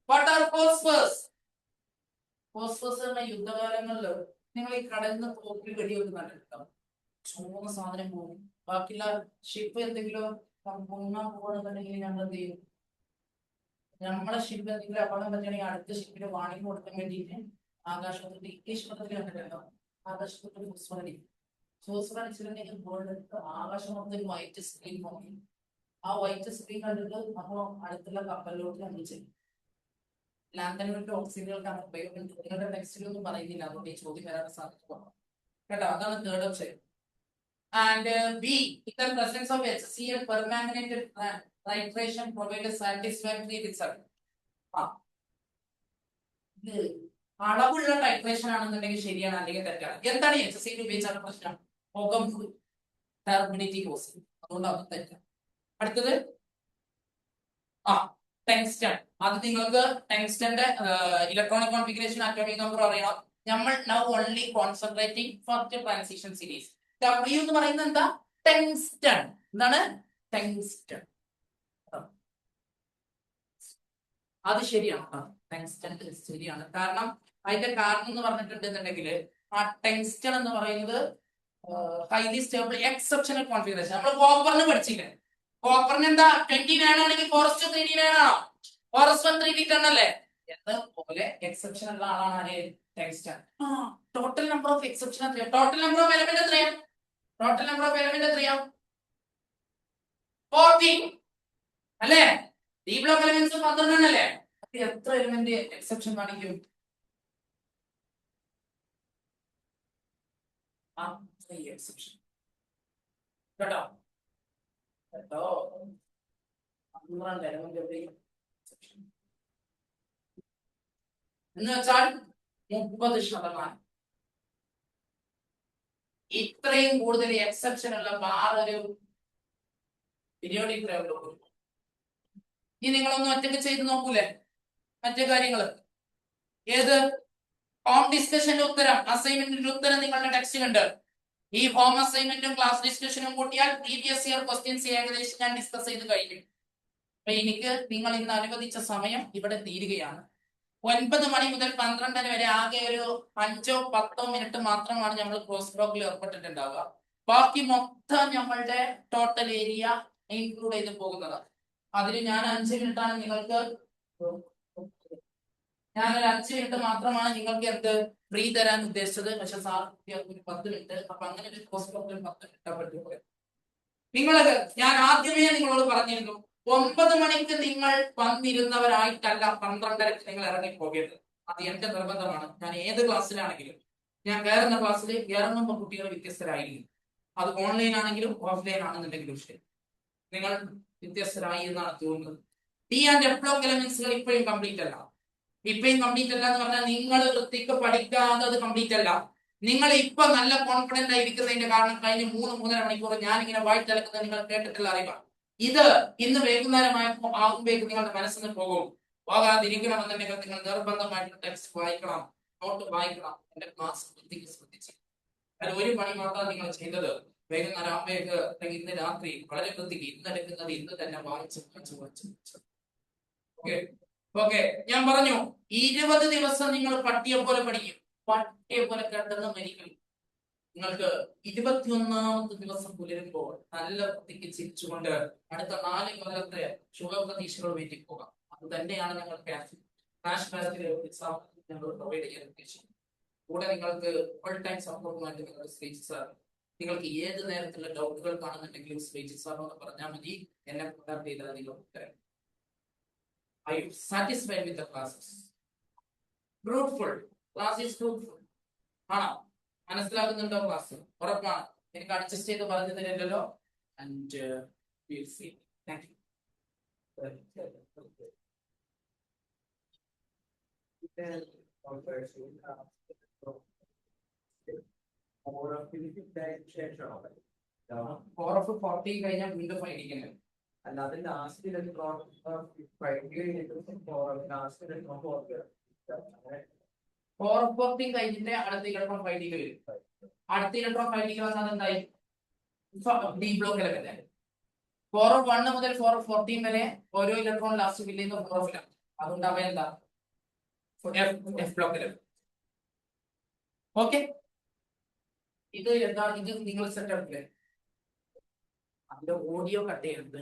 What are phosphors? Phosphors എന്ന യുദ്ധകാലങ്ങളിൽ നിങ്ങൾ ഈ കടലിൽ നിന്ന് തോക്കിൽ വെടിയൊക്കെ കണ്ടിട്ടുണ്ടാവും. ചുവന്ന സാധനം പോകും. ബാക്കിയുള്ള ഷിപ്പ് എന്തെങ്കിലും പൊങ്ങാൻ പോകണമെന്നുണ്ടെങ്കിൽ ഞങ്ങൾ എന്ത് ചെയ്യും, നമ്മളെ ഷിപ്പ് എന്തെങ്കിലും അപകടം പറ്റുകയാണെങ്കിൽ അടുത്ത ഷിപ്പിന് വാണിംഗ് കൊടുക്കാൻ വേണ്ടിയിട്ട് ആകാശത്തിൽ ഇംഗ്ലീഷ് പത്രത്തിൽ കണ്ടിട്ടുണ്ടോ, ആകാശത്തിൽ സൂസ്വരടിച്ചിട്ടുണ്ടെങ്കിൽ ബോർഡ് ആകാശം മൊത്തം വൈറ്റ് സ്ക്രീൻ നോക്കി ആ വൈറ്റ് സ്ക്രീൻ കണ്ടിട്ട് അപ്പൊ അടുത്തുള്ള കപ്പലിലോട്ട് നമ്മൾ ചെയ്യും. ലാന്തനോട്ട് ഓക്സിജനുകൾക്കാണ് ഉപയോഗം. നിങ്ങളുടെ ടെക്സ്റ്റിലൊന്നും പറയുന്നില്ല, അതുകൊണ്ട് ഈ ചോദ്യം വരാൻ സാധ്യത കേട്ടോ. അതാണ് third option. And B, in the presence of HCl permanganate titration provide a satisfactory result. ഇത് അളവുള്ള ടൈട്രേഷൻ ആണെന്നുണ്ടെങ്കിൽ ശരിയാണ്, അല്ലെങ്കിൽ തെറ്റാണ്. എന്താണ് HCl ഉപയോഗിച്ചാണ് പ്രശ്നം? ടർബിഡിറ്റി കോസ്, അതുകൊണ്ട് അത് തെറ്റാണ്. അടുത്തത് ടെങ്സ്റ്റൺ. അത് നിങ്ങൾക്ക് ടെങ്സ്റ്റന്റെ ഇലക്ട്രോണിക് കോൺഫിഗറേഷൻ ആറ്റോമിക് നമ്പർ അറിയണം. നമ്മൾ now only concentrating first transition series. W എന്ന് പറയുന്നത് എന്താ? ടെങ്സ്റ്റൺ. എന്താണ് ടെങ്സ്റ്റൺ? അത് ശരിയാണ്, ടെങ്സ്റ്റൺ ശരിയാണ്. കാരണം അതിന്റെ കാരണം എന്ന് പറഞ്ഞിട്ടുണ്ടെന്നുണ്ടെങ്കിൽ ആ ടെങ്സ്റ്റൺ എന്ന് പറയുന്നത് ഹൈലി സ്റ്റേബിൾ എക്സെപ്ഷണൽ കോൺഫിഗറേഷൻ. നമ്മൾ കോപ്പറിന് പഠിച്ചില്ലേ, കോപ്പറിന് എന്താ 29 ആണെങ്കിൽ ഫോറസ്റ്റ് 3D9 ആണോ? ഫോറസ്റ്റ് 1 3D10 അല്ലേ? പോലെ എക്സെപ്ഷൻ ഉള്ള ആളാണ് ആര്? Tungsten. Total number of exception എത്രയാ? ടോട്ടൽ നമ്പർ ഓഫ് എലമെന്റ് എത്രയാ? ടോട്ടൽ നമ്പർ ഓഫ് എലമെന്റ് എത്രയാ? 14 അല്ലേ? ഡി ബ്ലോക്ക് എലമെന്റ്സ് 12 അല്ലേ? എത്ര എലമെന്റ് എക്സെപ്ഷൻ കാണിക്കും? എക്സെപ്ഷൻ കേട്ടോ കേട്ടോ 12 എലമെന്റ് എവിടെയും എന്ന് വെച്ചാൽ 30%. ഇത്രയും കൂടുതൽ എക്സെപ്ഷൻ ഉള്ള ഒരു പീരിയോഡിക് ടേബിൾ. ഇനി നിങ്ങളൊന്ന് ഒറ്റയ്ക്ക് ചെയ്ത് നോക്കൂലേ മറ്റു കാര്യങ്ങള്? ഏത് ഹോം ഡിസ്കഷന്റെ ഉത്തരം, അസൈൻമെന്റിന്റെ ഉത്തരം നിങ്ങളുടെ ടെക്സ്റ്റിലുണ്ട്. ഈ ഹോം അസൈൻമെന്റും ക്ലാസ് ഡിസ്കഷനും കൂട്ടിയാൽ പ്രീവിയസ് ഇയർ ക്വസ്റ്റ്യൻസ് ഏകദേശം ഞാൻ ഡിസ്കസ് ചെയ്ത് കഴിഞ്ഞു. അപ്പൊ എനിക്ക് നിങ്ങൾ ഇന്ന് അനുവദിച്ച സമയം ഇവിടെ തീരുകയാണ്. 9 മണി മുതൽ 12 വരെ ആകെ ഒരു 5-10 മിനിറ്റ് മാത്രമാണ് നമ്മൾ ക്രോസ് ബ്ലോക്കിൽ ഏർപ്പെട്ടിട്ടുണ്ടാവുക. ബാക്കി മൊത്തം നമ്മളുടെ ടോട്ടൽ ഏരിയ ഇൻക്ലൂഡ് ചെയ്ത് പോകുന്നതാണ്. അതിന് ഞാൻ 5 മിനിറ്റാണ് നിങ്ങൾക്ക്, ഞാനൊരു 5 മിനിറ്റ് മാത്രമാണ് നിങ്ങൾക്ക് എന്ത് ഫ്രീ തരാൻ ഉദ്ദേശിച്ചത്. പക്ഷെ സാർ ഒരു 10 മിനിറ്റ്. അപ്പൊ അങ്ങനെ ഒരു ക്രോസ് ബ്ലോക്കിൽ 10 മിനിറ്റ് പറ്റും. നിങ്ങൾക്ക് ഞാൻ ആദ്യമേ നിങ്ങളോട് പറഞ്ഞിരുന്നു, 9 മണിക്ക് നിങ്ങൾ വന്നിരുന്നവരായിട്ടല്ല 12:30 നിങ്ങൾ ഇറങ്ങിപ്പോകരുത്. അത് എന്റെ നിർബന്ധമാണ്. ഞാൻ ഏത് ക്ലാസ്സിലാണെങ്കിലും, ഞാൻ കയറുന്ന ക്ലാസ്സിൽ ഇറങ്ങുമ്പോൾ കുട്ടികൾ വ്യത്യസ്തരായിരിക്കും. അത് ഓൺലൈൻ ആണെങ്കിലും ഓഫ്ലൈൻ ആണെന്നുണ്ടെങ്കിലും ശരി, നിങ്ങൾ വ്യത്യസ്തരായി എന്നാണ് തോന്നുന്നത്. ടി ആൻഡ് എഫ് ബ്ലോക്ക് എലമെന്റ്സുകൾ ഇപ്പോഴും കംപ്ലീറ്റ് അല്ല. ഇപ്പോഴും കംപ്ലീറ്റ് അല്ല എന്ന് പറഞ്ഞാൽ നിങ്ങൾ വൃത്തിക്ക് പഠിക്കാതെ അത് കംപ്ലീറ്റ് അല്ല. നിങ്ങൾ ഇപ്പൊ നല്ല കോൺഫിഡന്റ് ആയിരിക്കുന്നതിന്റെ കാരണം കഴിഞ്ഞ 3-3.5 മണിക്കൂർ ഞാൻ ഇങ്ങനെ വായിച്ചെടുക്കുന്നത് നിങ്ങൾ കേട്ടിട്ടുള്ള അറിവാണ്. ഇത് ഇന്ന് വൈകുന്നേരമായപ്പോ ആകുമ്പോഴേക്കും നിങ്ങളുടെ മനസ്സിന് പോകും. പോകാതിരിക്കണമെന്നുണ്ടെങ്കിൽ നിങ്ങൾ നിർബന്ധമായിട്ട് ടെക്സ്റ്റ് വായിക്കണം, നോട്ട് വായിക്കണം. എന്റെ ക്ലാസ് വൃത്തിക്ക് ശ്രദ്ധിച്ചു. അത് 1 മണി മാത്രം നിങ്ങൾ ചെയ്തത്. വൈകുന്നേരം ആകുമ്പോഴേക്ക് അല്ലെങ്കിൽ ഇന്ന് രാത്രി വളരെ വൃത്തിക്ക് ഇന്ന് എടുക്കുന്നത് ഇന്ന് തന്നെ വായിച്ചു. ഓക്കെ, ഞാൻ പറഞ്ഞു 20 ദിവസം നിങ്ങൾ പട്ടിയെ പോലെ പഠിക്കും. പട്ടിയെ പോലെ കേട്ടെന്ന് മരിക്കും. നിങ്ങൾക്ക് 21ാമത്തെ ദിവസം പുലരുമ്പോൾ നല്ല വൃത്തിക്ക് ചിരിച്ചുകൊണ്ട് അടുത്ത 4 കൊല്ലത്തെ ശുഭപ്രതീക്ഷകൾ വേണ്ടി പോകാം. അത് തന്നെയാണ് ഞങ്ങൾ ഞങ്ങൾ പ്രൊവൈഡ് ചെയ്യാൻ ഉദ്ദേശിക്കുന്നത്. കൂടെ നിങ്ങൾക്ക് ഫുൾ ടൈം സപ്പോർട്ടുമായിട്ട് നിങ്ങളുടെ ശ്രീ സാർ നിങ്ങൾക്ക് ഏത് നേരത്തിലുള്ള ഡൗട്ടുകൾ കാണുന്നുണ്ടെങ്കിലും ശ്രീജിത് സാറിനോട് പറഞ്ഞാൽ മതി, എന്നെ കോൺടാക്ട് ചെയ്താൽ നിങ്ങൾ ഉത്തരം. I'm satisfied with the classes. Fruitful class is fruitful ആണോ? മനസ്സിലാകുന്നുണ്ടോ ക്ലാസ്? ഉറപ്പാണ്. എനിക്ക് അഡ്ജസ്റ്റ് ചെയ്ത് പറഞ്ഞു തരില്ലല്ലോ. And will see. Thank you. Four of 40 കഴിഞ്ഞാൽ വീണ്ടും ഫൈൻഡിക്കുന്നത്. അല്ലാതെ ലാസ്റ്റ് ഫോർ ഓഫ് 40 കഴിഞ്ഞിട്ട് അടുത്ത ഇലക്ട്രോൺ ഫൈൻഡിങ് വരും. അടുത്ത ഇലക്ട്രോൺ ഫൈൻഡിങ് വന്നാൽ എന്തായി? D block electron. 4 ഓഫ് 1 മുതൽ 4 ഓഫ് 14 വരെ ഓരോ ഇലക്ട്രോൺ ലാസ്റ്റ് ഫില്ല് ചെയ്യുന്ന 4 ഓഫിലാണ്. അതുകൊണ്ട് അവ എന്താ? എഫ് ബ്ലോക്കിലാണ്. ഓക്കെ, ഇത് എന്താ? ഇത് നിങ്ങൾ സെറ്റ് അപ്പില്ലേ? അതിന്റെ ഓഡിയോ കട്ട് ചെയ്യുന്നത്